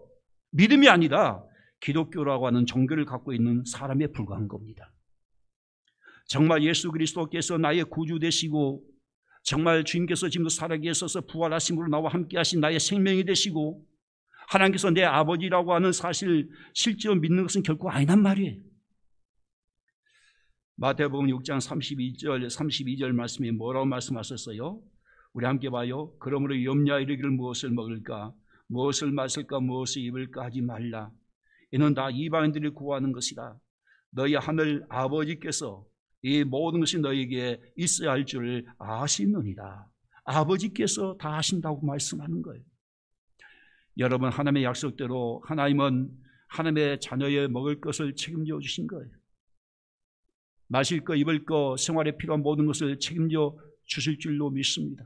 A: 믿음이 아니라 기독교라고 하는 종교를 갖고 있는 사람에 불과한 겁니다. 정말 예수 그리스도께서 나의 구주 되시고 정말 주님께서 지금도 살아계셔서 부활하심으로 나와 함께 하신 나의 생명이 되시고 하나님께서 내 아버지라고 하는 사실 실제로 믿는 것은 결코 아니란 말이에요. 마태복음 6장 32절 말씀에 뭐라고 말씀하셨어요? 우리 함께 봐요. 그러므로 염려하여 이르기를 무엇을 먹을까, 무엇을 마실까, 무엇을 입을까 하지 말라. 이는 다 이방인들이 구하는 것이다. 너희 하늘 아버지께서 이 모든 것이 너희에게 있어야 할 줄 아시느니라. 아버지께서 다 하신다고 말씀하는 거예요. 여러분, 하나님의 약속대로 하나님은 하나님의 자녀의 먹을 것을 책임져 주신 거예요. 마실 거, 입을 거, 생활에 필요한 모든 것을 책임져 주실 줄로 믿습니다.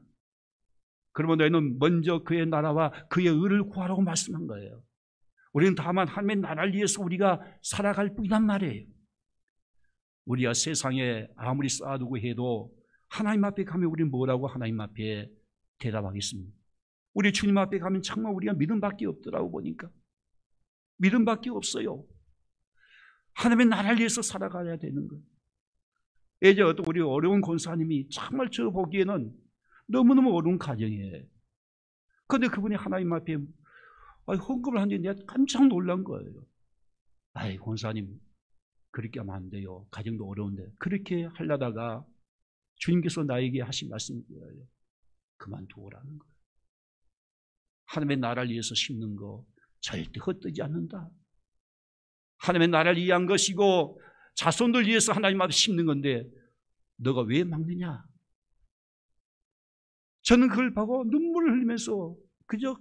A: 그러면 너희는 먼저 그의 나라와 그의 의를 구하라고 말씀한 거예요. 우리는 다만 하나님의 나라를 위해서 우리가 살아갈 뿐이란 말이에요. 우리가 세상에 아무리 쌓아두고 해도 하나님 앞에 가면 우리는 뭐라고 하나님 앞에 대답하겠습니까? 우리 주님 앞에 가면 정말 우리가 믿음밖에 없더라고 보니까. 믿음밖에 없어요. 하나님의 나라를 위해서 살아가야 되는 거예요. 예전에 어떤 우리 어려운 권사님이 정말 저 보기에는 너무너무 어려운 가정이에요. 그런데 그분이 하나님 앞에 헌금을 하는데 내가 깜짝 놀란 거예요. 아이, 권사님 그렇게 하면 안 돼요. 가정도 어려운데. 그렇게 하려다가 주님께서 나에게 하신 말씀이 뭐예요? 그만두라는 거예요. 하나님의 나라를 위해서 심는 거 절대 헛되지 않는다. 하나님의 나라를 위한 것이고 자손들 위해서 하나님 앞에 심는 건데 너가 왜 막느냐? 저는 그걸 보고 눈물을 흘리면서 그저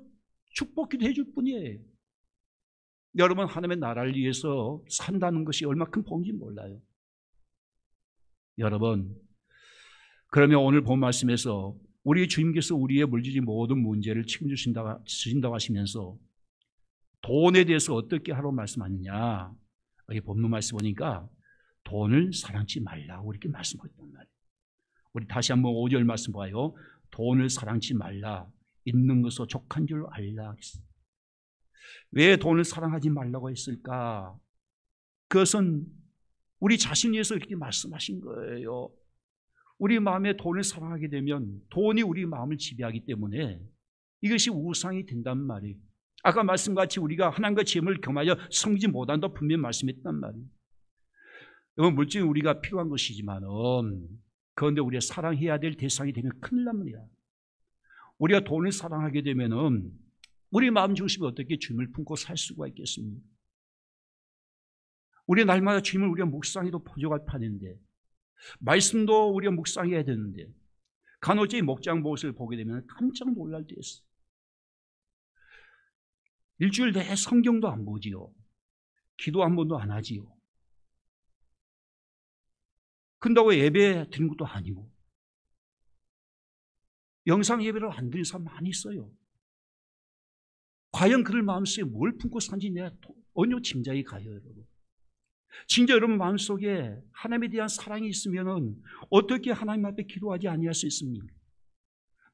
A: 축복기도 해줄 뿐이에요. 여러분, 하나님의 나라를 위해서 산다는 것이 얼마큼 복인지 몰라요. 여러분, 그러면 오늘 본 말씀에서 우리 주님께서 우리의 물질의 모든 문제를 책임주신다고 하시면서 돈에 대해서 어떻게 하라고 말씀하느냐? 여기 본문 말씀 보니까 돈을 사랑치 말라고 이렇게 말씀하셨단 말이에요. 우리 다시 한번 5절 말씀 봐요. 돈을 사랑치 말라. 있는 것으로 족한 줄 알라 했어요. 왜 돈을 사랑하지 말라고 했을까? 그것은 우리 자신을 위해서 이렇게 말씀하신 거예요. 우리 마음에 돈을 사랑하게 되면 돈이 우리 마음을 지배하기 때문에 이것이 우상이 된단 말이에요. 아까 말씀같이 우리가 하나님과 재물을 겸하여 섬기지 못한다 분명히 말씀했단 말이에요. 이건 물질은 우리가 필요한 것이지만은, 그런데 우리가 사랑해야 될 대상이 되면 큰일 납니다. 우리가 돈을 사랑하게 되면은 우리 마음 중심에 어떻게 주님을 품고 살 수가 있겠습니까? 우리 날마다 주님을 우리가 묵상해도 부족할 판인데, 말씀도 우리가 묵상해야 되는데, 간혹 목장 모습을 보게 되면 깜짝 놀랄 때 있어요. 일주일 내내 성경도 안 보지요. 기도 한 번도 안 하지요. 그런다고 예배 드린 것도 아니고, 영상 예배를 안 드리는 사람 많이 있어요. 과연 그들 마음속에 뭘 품고 산지 내가 전혀 짐작이 가요, 여러분. 진짜 여러분 마음속에 하나님에 대한 사랑이 있으면 어떻게 하나님 앞에 기도하지 아니할 수 있습니까?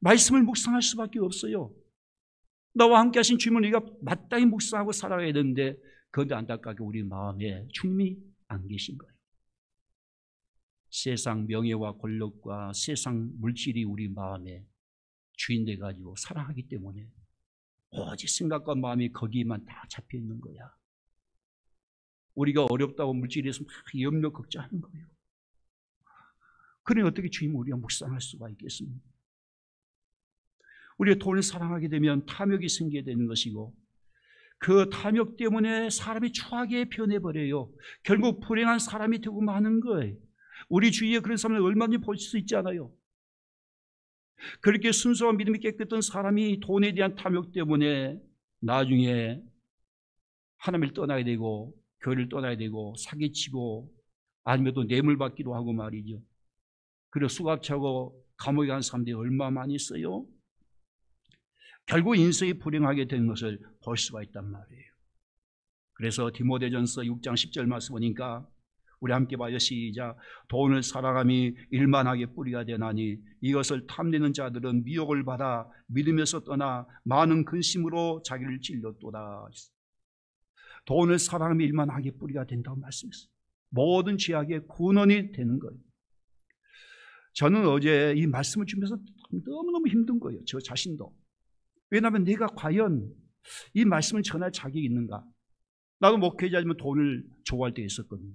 A: 말씀을 묵상할 수밖에 없어요. 나와 함께 하신 주님을 우리가 마땅히 묵상하고 살아가야 되는데, 그런데 안타깝게 우리 마음에 주님이 안 계신 거예요. 세상 명예와 권력과 세상 물질이 우리 마음에 주인 돼가지고 사랑하기 때문에 오직 생각과 마음이 거기만 다 잡혀 있는 거야. 우리가 어렵다고 물질에서 막 염려 걱정하는 거예요. 그러니 어떻게 주님을 우리가 묵상할 수가 있겠습니까? 우리가 돈을 사랑하게 되면 탐욕이 생기게 되는 것이고, 그 탐욕 때문에 사람이 추하게 변해버려요. 결국 불행한 사람이 되고 마는 거예요. 우리 주위에 그런 사람을 얼마든지 볼 수 있잖아요. 그렇게 순수한 믿음이 깨끗한 사람이 돈에 대한 탐욕 때문에 나중에 하나님을 떠나야 되고 교회를 떠나야 되고 사기치고 아니면 또 뇌물 받기도 하고 말이죠. 그리고 수갑차고 감옥에 간 사람들이 얼마나 많이 있어요. 결국 인생이 불행하게 된 것을 볼 수가 있단 말이에요. 그래서 디모데전서 6장 10절 말씀 보니까 우리 함께 봐요. 시작. 돈을 사랑함이 일만하게 뿌리가 되나니 이것을 탐내는 자들은 미혹을 받아 믿음에서 떠나 많은 근심으로 자기를 찔렀도다. 돈을 사랑함이 일만하게 뿌리가 된다고 말씀했어요. 모든 죄악의 근원이 되는 거예요. 저는 어제 이 말씀을 주면서 너무너무 힘든 거예요. 저 자신도. 왜냐하면 내가 과연 이 말씀을 전할 자격이 있는가? 나도 목회자지만 돈을 좋아할 때 있었거든요.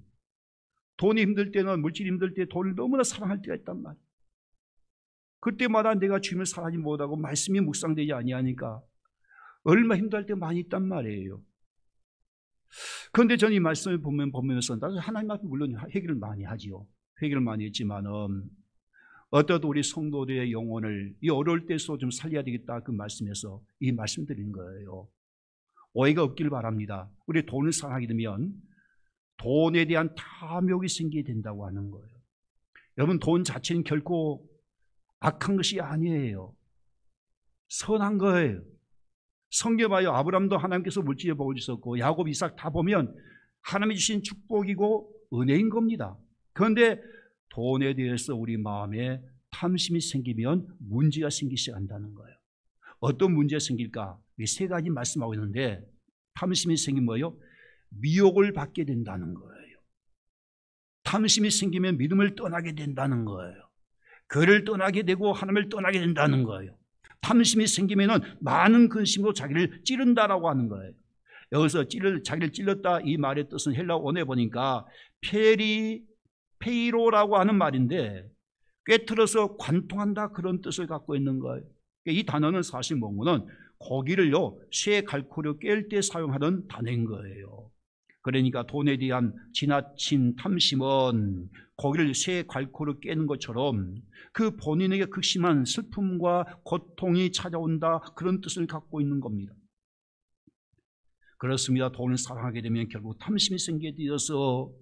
A: 돈이 힘들 때는, 물질이 힘들 때 돈을 너무나 사랑할 때가 있단 말이에요. 그때마다 내가 주님을 사랑하지 못하고 말씀이 묵상되지 아니하니까 얼마나 힘들 때 많이 있단 말이에요. 그런데 저는 이 말씀을 보면서 나도 하나님 앞에 물론 회개를 많이 하지요. 회개를 많이 했지만은 어떠도 우리 성도들의 영혼을 이 어려울 때서 좀 살려야 되겠다, 그 말씀에서 이 말씀 드리는 거예요. 오해가 없기를 바랍니다. 우리 돈을 사랑하게 되면 돈에 대한 탐욕이 생기게 된다고 하는 거예요. 여러분, 돈 자체는 결코 악한 것이 아니에요. 선한 거예요. 성경 봐요. 아브라함도 하나님께서 물질의 복을 주셨고 야곱, 이삭 다 보면 하나님이 주신 축복이고 은혜인 겁니다. 그런데 돈에 대해서 우리 마음에 탐심이 생기면 문제가 생기기 시작한다는 거예요. 어떤 문제가 생길까? 이 세 가지 말씀하고 있는데, 탐심이 생기면 뭐예요? 미혹을 받게 된다는 거예요. 탐심이 생기면 믿음을 떠나게 된다는 거예요. 교회를 떠나게 되고 하나님을 떠나게 된다는 거예요. 탐심이 생기면 많은 근심으로 자기를 찌른다라고 하는 거예요. 여기서 자기를 찔렀다, 이 말의 뜻은 헬라 원어에 보니까 페이로라고 하는 말인데 꿰틀어서 관통한다, 그런 뜻을 갖고 있는 거예요. 이 단어는 사실 뭔가는 고기를요 쇠 갈고리로 깰 때 사용하던 단어인 거예요. 그러니까 돈에 대한 지나친 탐심은 고기를 쇠 갈고리로 깨는 것처럼 그 본인에게 극심한 슬픔과 고통이 찾아온다, 그런 뜻을 갖고 있는 겁니다. 그렇습니다. 돈을 사랑하게 되면 결국 탐심이 생기게 되어서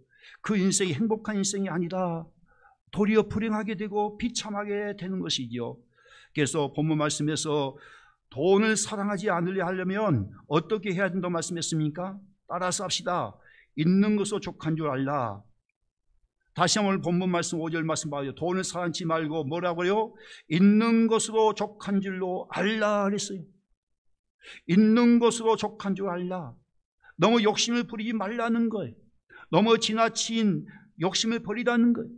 A: 그 인생이 행복한 인생이 아니라 도리어 불행하게 되고 비참하게 되는 것이지요. 그래서 본문 말씀에서 돈을 사랑하지 않으려 하려면 어떻게 해야 된다고 말씀했습니까? 따라서 합시다. 있는 것으로 족한 줄 알라. 다시 한번 본문 말씀 5절 말씀 봐요. 돈을 사랑하지 말고 뭐라고요? 있는 것으로 족한 줄로 알라 그랬어요. 있는 것으로 족한 줄 알라. 너무 욕심을 부리지 말라는 거예요. 너무 지나친 욕심을 버리라는 거예요.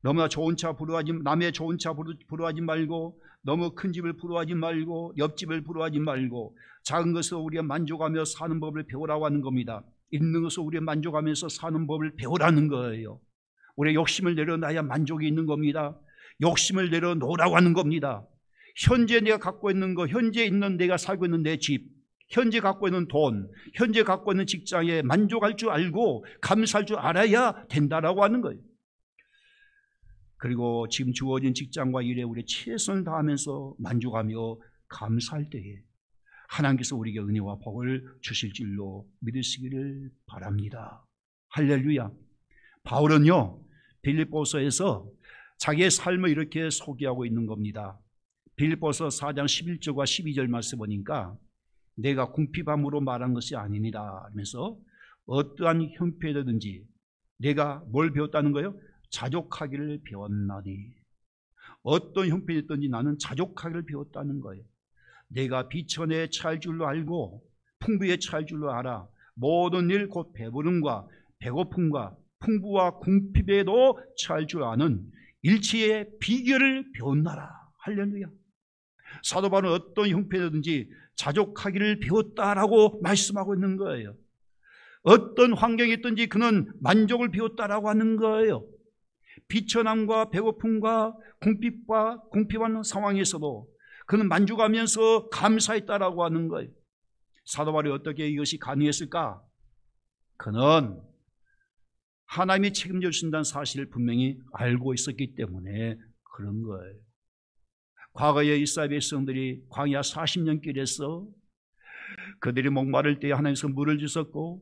A: 너무나 좋은 차 부러워하지, 남의 좋은 차 부러워하지 말고, 너무 큰 집을 부러워하지 말고, 옆집을 부러워하지 말고, 작은 것으로 우리가 만족하며 사는 법을 배우라고 하는 겁니다. 있는 것을 우리 만족하면서 사는 법을 배우라는 거예요. 우리의 욕심을 내려놔야 만족이 있는 겁니다. 욕심을 내려놓으라고 하는 겁니다. 현재 내가 갖고 있는 거, 현재 있는 내가 살고 있는 내 집, 현재 갖고 있는 돈, 현재 갖고 있는 직장에 만족할 줄 알고 감사할 줄 알아야 된다라고 하는 거예요. 그리고 지금 주어진 직장과 일에 우리 최선을 다하면서 만족하며 감사할 때에 하나님께서 우리에게 은혜와 복을 주실 줄로 믿으시기를 바랍니다. 할렐루야. 바울은요, 빌립보서에서 자기의 삶을 이렇게 소개하고 있는 겁니다. 빌립보서 4장 11절과 12절 말씀 보니까 내가 궁핍함으로 말한 것이 아닙니다 하면서 어떠한 형편이든지 내가 뭘 배웠다는 거예요? 자족하기를 배웠나니. 어떤 형편이든지 나는 자족하기를 배웠다는 거예요. 내가 비천에 처할 줄로 알고 풍부에 처할 줄로 알아 모든 일 곧 배부름과 배고픔과 풍부와 궁핍에도 처할 줄 아는 일치의 비결을 배웠나라. 할렐루야. 사도 바울은 어떤 형편이든지 자족하기를 배웠다라고 말씀하고 있는 거예요. 어떤 환경이 있든지 그는 만족을 배웠다라고 하는 거예요. 비천함과 배고픔과 궁핍한 상황에서도 그는 만족하면서 감사했다라고 하는 거예요. 사도 바울이 어떻게 이것이 가능했을까? 그는 하나님이 책임져 주신다는 사실을 분명히 알고 있었기 때문에 그런 거예요. 과거에 이스라엘 백성들이 광야 40년 길에서 그들이 목마를 때에 하나님께서 물을 주셨고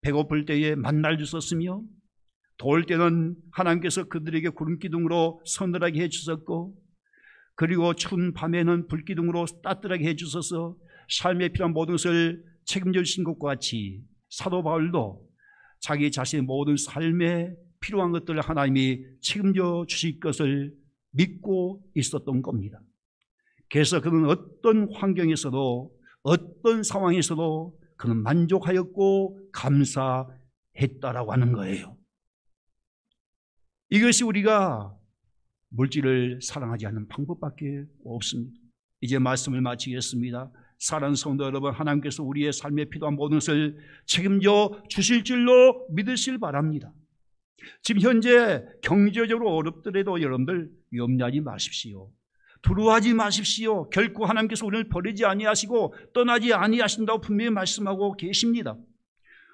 A: 배고플 때에 만나를 주셨으며 더울 때는 하나님께서 그들에게 구름기둥으로 서늘하게 해주셨고 그리고 추운 밤에는 불기둥으로 따뜻하게 해주셔서 삶에 필요한 모든 것을 책임져 주신 것과 같이 사도 바울도 자기 자신의 모든 삶에 필요한 것들을 하나님이 책임져 주실 것을 믿고 있었던 겁니다. 그래서 그는 어떤 환경에서도 어떤 상황에서도 그는 만족하였고 감사했다라고 하는 거예요. 이것이 우리가 물질을 사랑하지 않는 방법밖에 없습니다. 이제 말씀을 마치겠습니다. 사랑하는 성도 여러분, 하나님께서 우리의 삶에 필요한 모든 것을 책임져 주실 줄로 믿으실 바랍니다. 지금 현재 경제적으로 어렵더라도 여러분들 염려하지 마십시오. 두려워하지 마십시오. 결코 하나님께서 우리를 버리지 아니하시고 떠나지 아니하신다고 분명히 말씀하고 계십니다.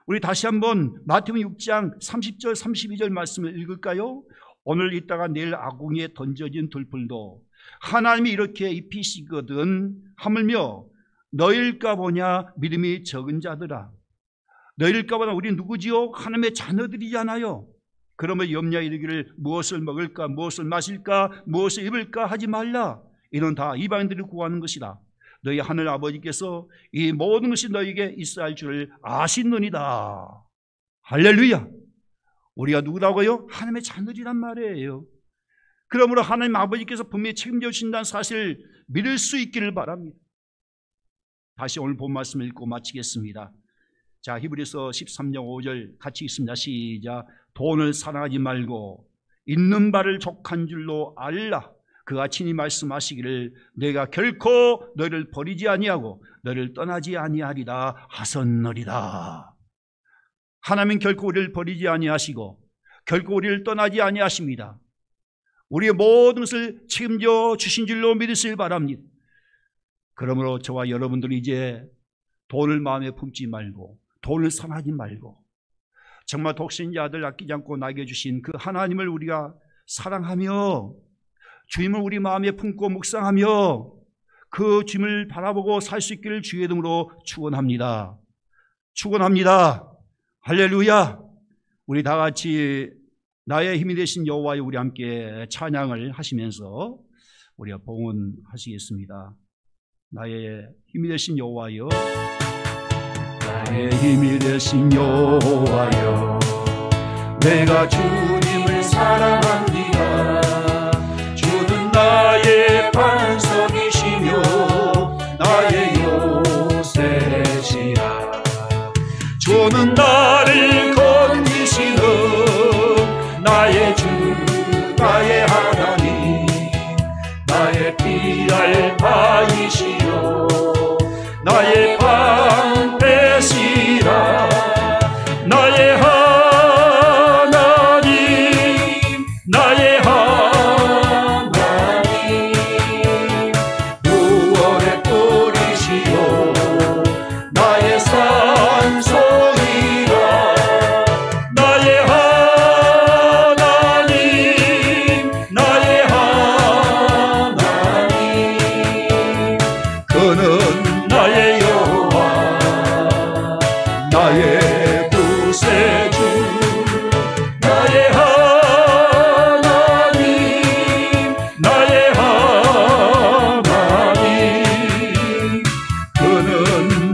A: 우리 다시 한번 마태복음 6장 30절 32절 말씀을 읽을까요? 오늘 있다가 내일 아궁이에 던져진 들풀도 하나님이 이렇게 입히시거든 하물며 너일까 보냐 믿음이 적은 자들아. 너일까 보냐 우리 누구지요? 하나님의 자녀들이잖아요. 그러면 염려에 이르기를 무엇을 먹을까 무엇을 마실까 무엇을 입을까 하지 말라. 이는 다 이방인들이 구하는 것이다. 너희 하늘 아버지께서 이 모든 것이 너희에게 있어야 할 줄을 아시느니라. 할렐루야. 우리가 누구라고요? 하나님의 자녀들이란 말이에요. 그러므로 하나님 아버지께서 분명히 책임져 주신다는 사실을 믿을 수 있기를 바랍니다. 다시 오늘 본 말씀을 읽고 마치겠습니다. 자, 히브리서 13장 5절 같이 읽습니다. 시작. 돈을 사랑하지 말고 있는 바를 족한 줄로 알라. 그가 친히 말씀하시기를 내가 결코 너희를 버리지 아니하고 너희를 떠나지 아니하리라 하셨느니라. 하나님은 결코 우리를 버리지 아니하시고 결코 우리를 떠나지 아니하십니다. 우리의 모든 것을 책임져 주신 줄로 믿으시길 바랍니다. 그러므로 저와 여러분들이 이제 돈을 마음에 품지 말고 돈을 사랑하지 말고 정말 독생자 아들 아끼지 않고 나에게 주신 그 하나님을 우리가 사랑하며 주님을 우리 마음에 품고 묵상하며 그 주님을 바라보고 살 수 있기를 주의 이름으로 축원합니다. 축원합니다. 할렐루야. 우리 다 같이 나의 힘이 되신 여호와여 우리 함께 찬양을 하시면서 우리가 봉헌하시겠습니다. 나의 힘이 되신 여호와여, 나의 힘이 되신 여호와여, 내가 주님을 사랑합니다. 주는 나의 반석이시며 나의 요새시라. 주는 나를 건지시는 나의 주 나의 하나님, 나의 피할 바이시여 나의 방패시라.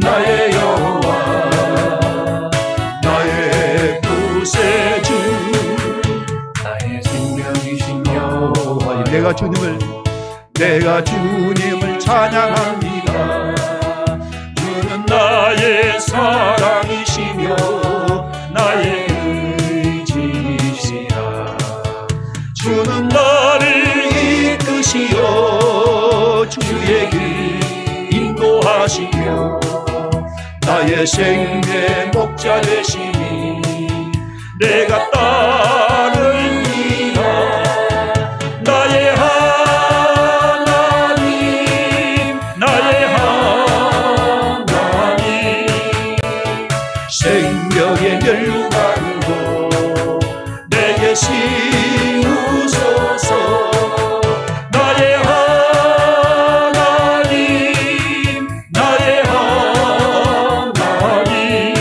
A: 나의 여호와 나의 구세주 나의 생명이시며 내가 주님을 찬양합니다. 주는 나의 사랑이시며 나의 의지이시라. 주는 나를 이끄시어 주의 길 인도하시며 나의 생명의 목자 되시니 내가 따르리라. 나의 하나님 나의 하나님 생명의 멸루관으로 내게 씌우소서. 나의 하나님 나의 하나님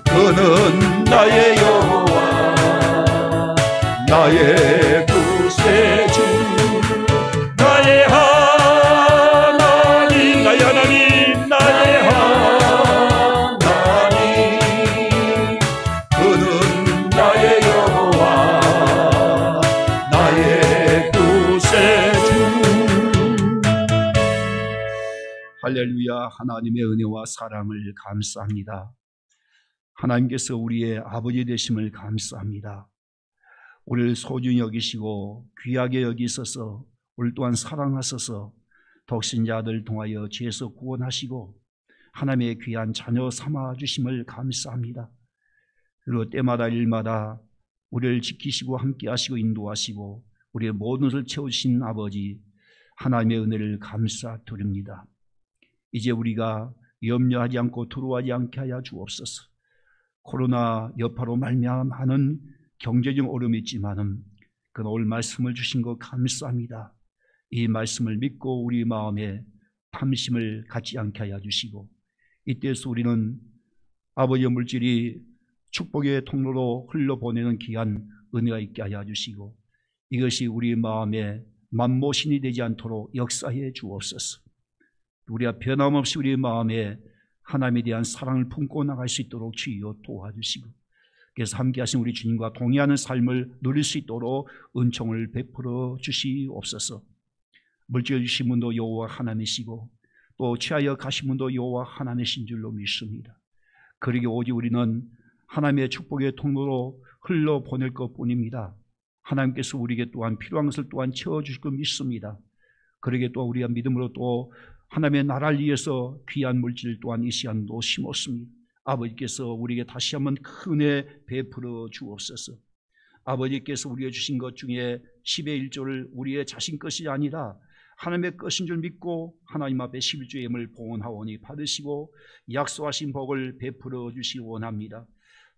A: 그는 나의 여호와 나의 구세주 나의 하나님 나의 하나님 나의 하나님 그는 나의 여호와 나의 구세주. 할렐루야. 하나님의 은혜와 사랑을 감사합니다. 하나님께서 우리의 아버지 되심을 감사합니다. 우리를 소중히 여기시고 귀하게 여기셔서 우리 또한 사랑하셔서 독신자들 통하여 죄에서 구원하시고 하나님의 귀한 자녀 삼아주심을 감사합니다. 그리고 때마다 일마다 우리를 지키시고 함께하시고 인도하시고 우리의 모든 것을 채우신 아버지 하나님의 은혜를 감사드립니다. 이제 우리가 염려하지 않고 두려워하지 않게 하여 주옵소서. 코로나 여파로 말미암은 경제적 어려움이 있지만은 그 오늘 말씀을 주신 것 감사합니다. 이 말씀을 믿고 우리 마음에 탐심을 갖지 않게 하여 주시고 이때에서 우리는 아버지의 물질이 축복의 통로로 흘러보내는 귀한 은혜가 있게 하여 주시고 이것이 우리 마음에 만모신이 되지 않도록 역사해 주옵소서. 우리가 변함없이 우리 마음에 하나님에 대한 사랑을 품고 나갈 수 있도록 주여 도와주시고 그래서 함께 하신 우리 주님과 동의하는 삶을 누릴 수 있도록 은총을 베풀어 주시옵소서. 물질 주신 분도 여호와 하나님이시고 또 취하여 가신 분도 여호와 하나님이신 줄로 믿습니다. 그러기 오직 우리는 하나님의 축복의 통로로 흘러보낼 것뿐입니다. 하나님께서 우리에게 또한 필요한 것을 또한 채워주실 것 믿습니다. 그러기에 또 우리가 믿음으로 또 하나님의 나라를 위해서 귀한 물질 또한 이 시간도 심었습니다. 아버지께서 우리에게 다시 한번 큰 은혜 베풀어 주옵소서. 아버지께서 우리에게 주신 것 중에 10의 1조를 우리의 자신 것이 아니라 하나님의 것인 줄 믿고 하나님 앞에 11조의 예물을 봉헌하오니 받으시고 약속하신 복을 베풀어 주시기 원합니다.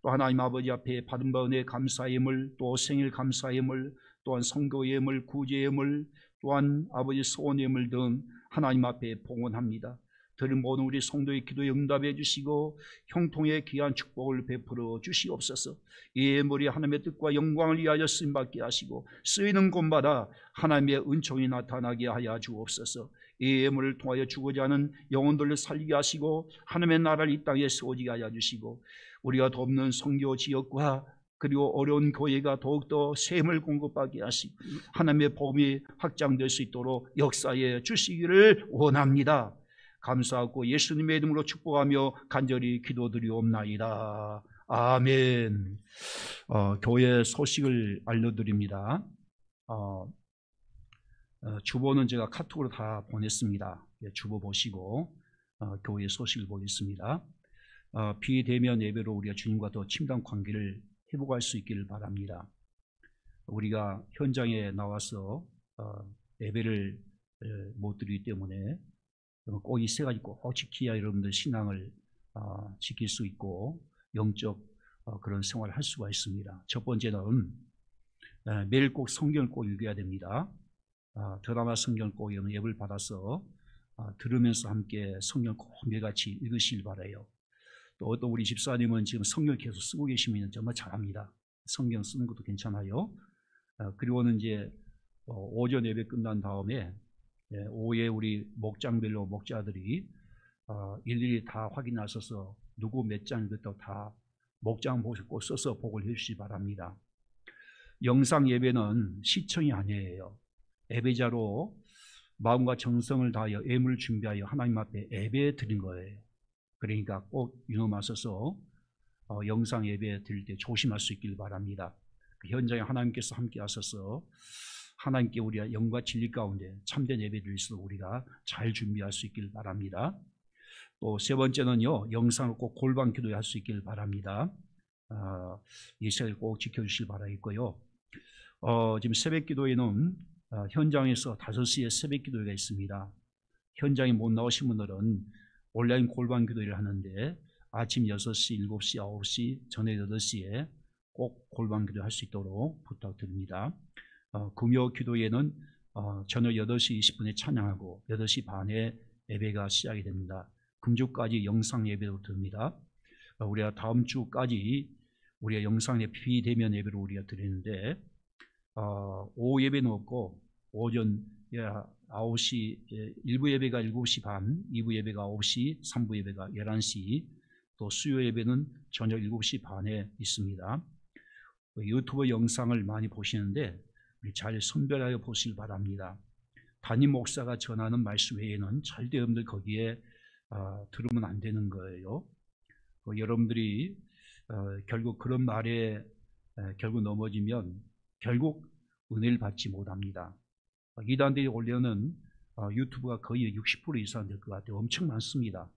A: 또 하나님 아버지 앞에 받은 바 은혜 감사 예물, 또 생일 감사 예물, 또한 성교 예물, 구제 예물, 또한 아버지 소원 예물 등 하나님 앞에 봉헌합니다. 들은 모든 우리 성도의 기도에 응답해 주시고 형통의 귀한 축복을 베풀어 주시옵소서. 이 예물이 하나님의 뜻과 영광을 위하여 쓰임받게 하시고 쓰이는 곳마다 하나님의 은총이 나타나게 하여 주옵소서. 이 예물을 통하여 죽어지 않은 영혼들을 살리게 하시고 하나님의 나라를 이 땅에 세워지게 하여 주시고 우리가 돕는 선교 지역과 그리고 어려운 교회가 더욱더 샘을 공급하게 하시고 하나님의 복음이 확장될 수 있도록 역사해 주시기를 원합니다. 감사하고 예수님의 이름으로 축복하며 간절히 기도드리옵나이다. 아멘. 교회 소식을 알려드립니다. 주보는 제가 카톡으로 다 보냈습니다. 주보 보시고 교회 소식을 보겠습니다. 비대면 예배로 우리가 주님과 더 친밀한 관계를 회복할 수 있기를 바랍니다. 우리가 현장에 나와서 예배를 못 드리기 때문에 꼭 이 세 가지 꼭 지켜야 여러분들 신앙을 지킬 수 있고 영적 그런 생활을 할 수가 있습니다. 첫 번째는 매일 꼭 성경을 꼭 읽어야 됩니다. 드라마 성경을 꼭 예배를 받아서 들으면서 함께 성경 꼭 매일같이 읽으시길 바라요. 또 우리 집사님은 지금 성경을 계속 쓰고 계시면 정말 잘합니다. 성경 쓰는 것도 괜찮아요. 그리고는 이제 오전 예배 끝난 다음에 오후에 우리 목장별로 목자들이 일일이 다 확인하셔서 누구 몇 장 읽었다고 다 목장 보고 써서 복을 해주시기 바랍니다. 영상 예배는 시청이 아니에요. 예배자로 마음과 정성을 다하여 예물을 준비하여 하나님 앞에 예배 드린 거예요. 그러니까 꼭 유념하셔서 영상 예배 드릴 때 조심할 수 있길 바랍니다. 그 현장에 하나님께서 함께 하셔서 하나님께 우리가 영과 진리 가운데 참된 예배 드릴 수 우리가 잘 준비할 수 있길 바랍니다. 또 세 번째는요, 영상을 꼭 골방 기도할 수 있길 바랍니다. 이 시간을 꼭 지켜주시길 바라겠고요. 지금 새벽 기도에는 현장에서 5시에 새벽 기도가 있습니다. 현장에 못 나오신 분들은 온라인 골방 기도를 하는데 아침 6시, 7시, 9시, 저녁 8시에 꼭 골방 기도 할 수 있도록 부탁드립니다. 금요 기도에는 저녁 8시 20분에 찬양하고 8시 반에 예배가 시작이 됩니다. 금주까지 영상 예배로 듭니다. 우리가 다음 주까지 우리가 영상 예배 비대면 예배로 우리가 드리는데 오후 예배는 없고 오전 9시 1부 예배가 7시 반, 2부 예배가 9시, 3부 예배가 11시, 또 수요 예배는 저녁 7시 반에 있습니다. 유튜브 영상을 많이 보시는데 잘 선별하여 보시길 바랍니다. 담임 목사가 전하는 말씀 외에는 절대 여러분들 거기에 들으면 안 되는 거예요. 여러분들이 결국 그런 말에 결국 넘어지면 결국 은혜를 받지 못합니다. 이단들이 올려는 유튜브가 거의 60% 이상 될 것 같아요. 엄청 많습니다.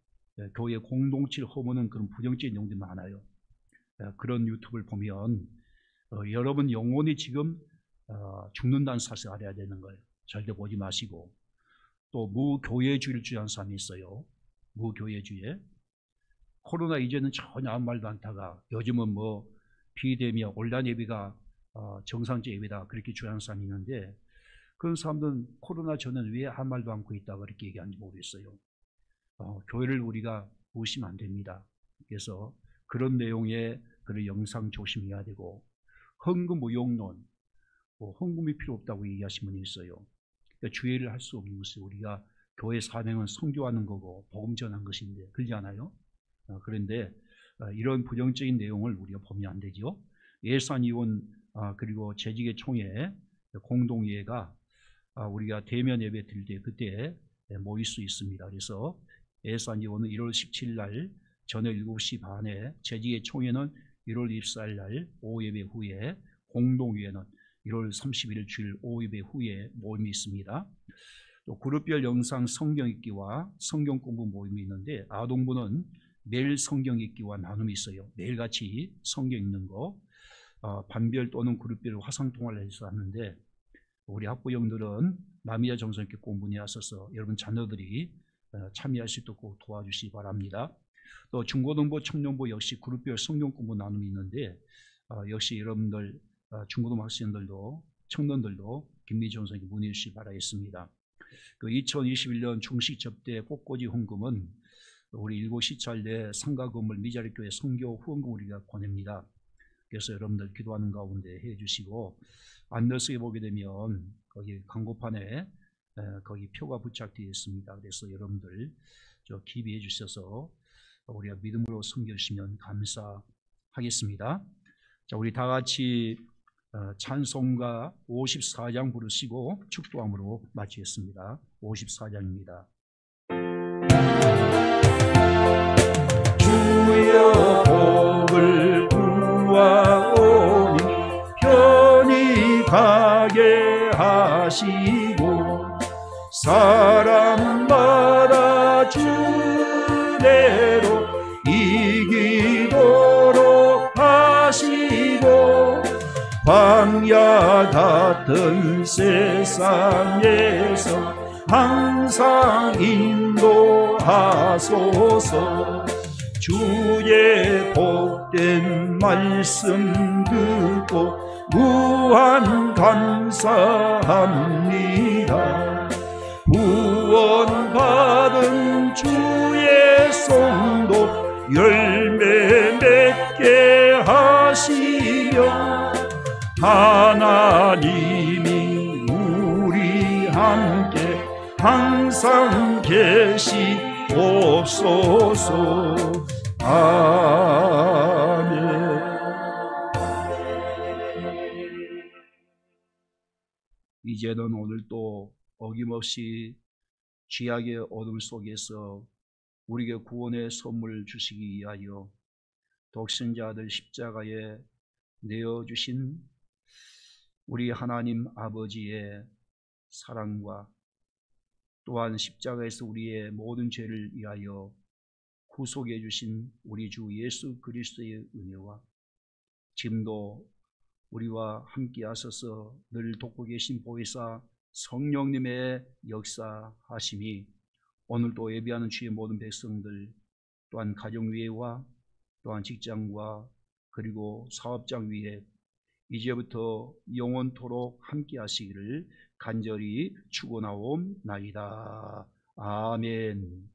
A: 교회 공동체를 허무는 그런 부정적인 내용들이 많아요. 그런 유튜브를 보면 여러분 영혼이 지금 죽는다는 사실을 알아야 되는 거예요. 절대 보지 마시고, 또 무교회주의를 주장하는 사람이 있어요. 무교회주의. 코로나 이제는 전혀 아무 말도 안 하다가 요즘은 뭐 비대면 온라인 예배가 정상적 예배다 그렇게 주장하는 사람이 있는데, 그런 사람들은 코로나 전에는 왜 아무 말도 않고 있다고 그렇게 얘기하는지 모르겠어요. 교회를 우리가 무시하면 안 됩니다. 그래서 그런 내용의 그런 영상 조심해야 되고, 헌금 의욕론, 헌금이 필요 없다고 얘기하시는 분이 있어요. 그러니까 주의를 할 수 없는 것이, 우리가 교회 사명은 선교하는 거고 복음 전하는 것인데, 그러지 않아요? 그런데 이런 부정적인 내용을 우리가 보면 안 되죠. 예산위원 그리고 재직의 총회 공동회가 우리가 대면 예배 드릴 때 그때 모일 수 있습니다. 그래서 예산위원은 1월 17일 날 저녁 7시 반에, 재직의 총회는 1월 24일 날 오후 예배 후에, 공동회는 1월 31일 주일 오후 예배 후에 모임이 있습니다. 또 그룹별 영상 성경 읽기와 성경 공부 모임이 있는데, 아동부는 매일 성경 읽기와 나눔이 있어요. 매일같이 성경 읽는 거, 반별 또는 그룹별 화상통화를 해서 하는데, 우리 학부형들은 남이야 정성 있게 공부해 하셔서 여러분 자녀들이 참여할 수 있도록 꼭 도와주시기 바랍니다. 또 중고등부, 청년부 역시 그룹별 성경 공부 나눔이 있는데, 역시 여러분들 중고등부 학생들도 청년들도 김미희 정성에게 문의 주시기 바라겠습니다. 그 2021년 중식 접대 꽃꽂이 헌금은 우리 일곱 시찰 내 상가 건물 미자리 교회 선교 후원금 우리가 보냅니다. 그래서 여러분들 기도하는 가운데 해주시고, 안내서에 보게 되면 거기 광고판에 거기 표가 부착되어 있습니다. 그래서 여러분들 기비해 주셔서 우리가 믿음으로 섬겨주시면 감사하겠습니다. 자, 우리 다 같이 찬송가 54장 부르시고 축도함으로 마치겠습니다. 54장입니다. 주여 복을 구하오니 편히 가게 하시고, 사람마다 주대로 이기도록 하시고, 광야 같은 세상에서 항상 인도하소서. 주의 복된 말씀 듣고 무한 감사합니다. 구원받은 주의 성도 열매 맺게 하시며, 하나님이 우리 함께 항상 계시게 주옵소서. 아멘. 이제는 오늘도 어김없이 죄악의 어둠 속에서 우리에게 구원의 선물을 주시기 위하여 독생자 아들 십자가에 내어주신 우리 하나님 아버지의 사랑과 또한 십자가에서 우리의 모든 죄를 위하여 구속해 주신 우리 주 예수 그리스도의 은혜와 지금도 우리와 함께 하셔서 늘 돕고 계신 보혜사 성령님의 역사하심이 오늘도 예배하는 주의 모든 백성들 또한 가정 위에와 또한 직장과 그리고 사업장 위에 이제부터 영원토록 함께 하시기를 간절히 축원하옵나이다. 아멘.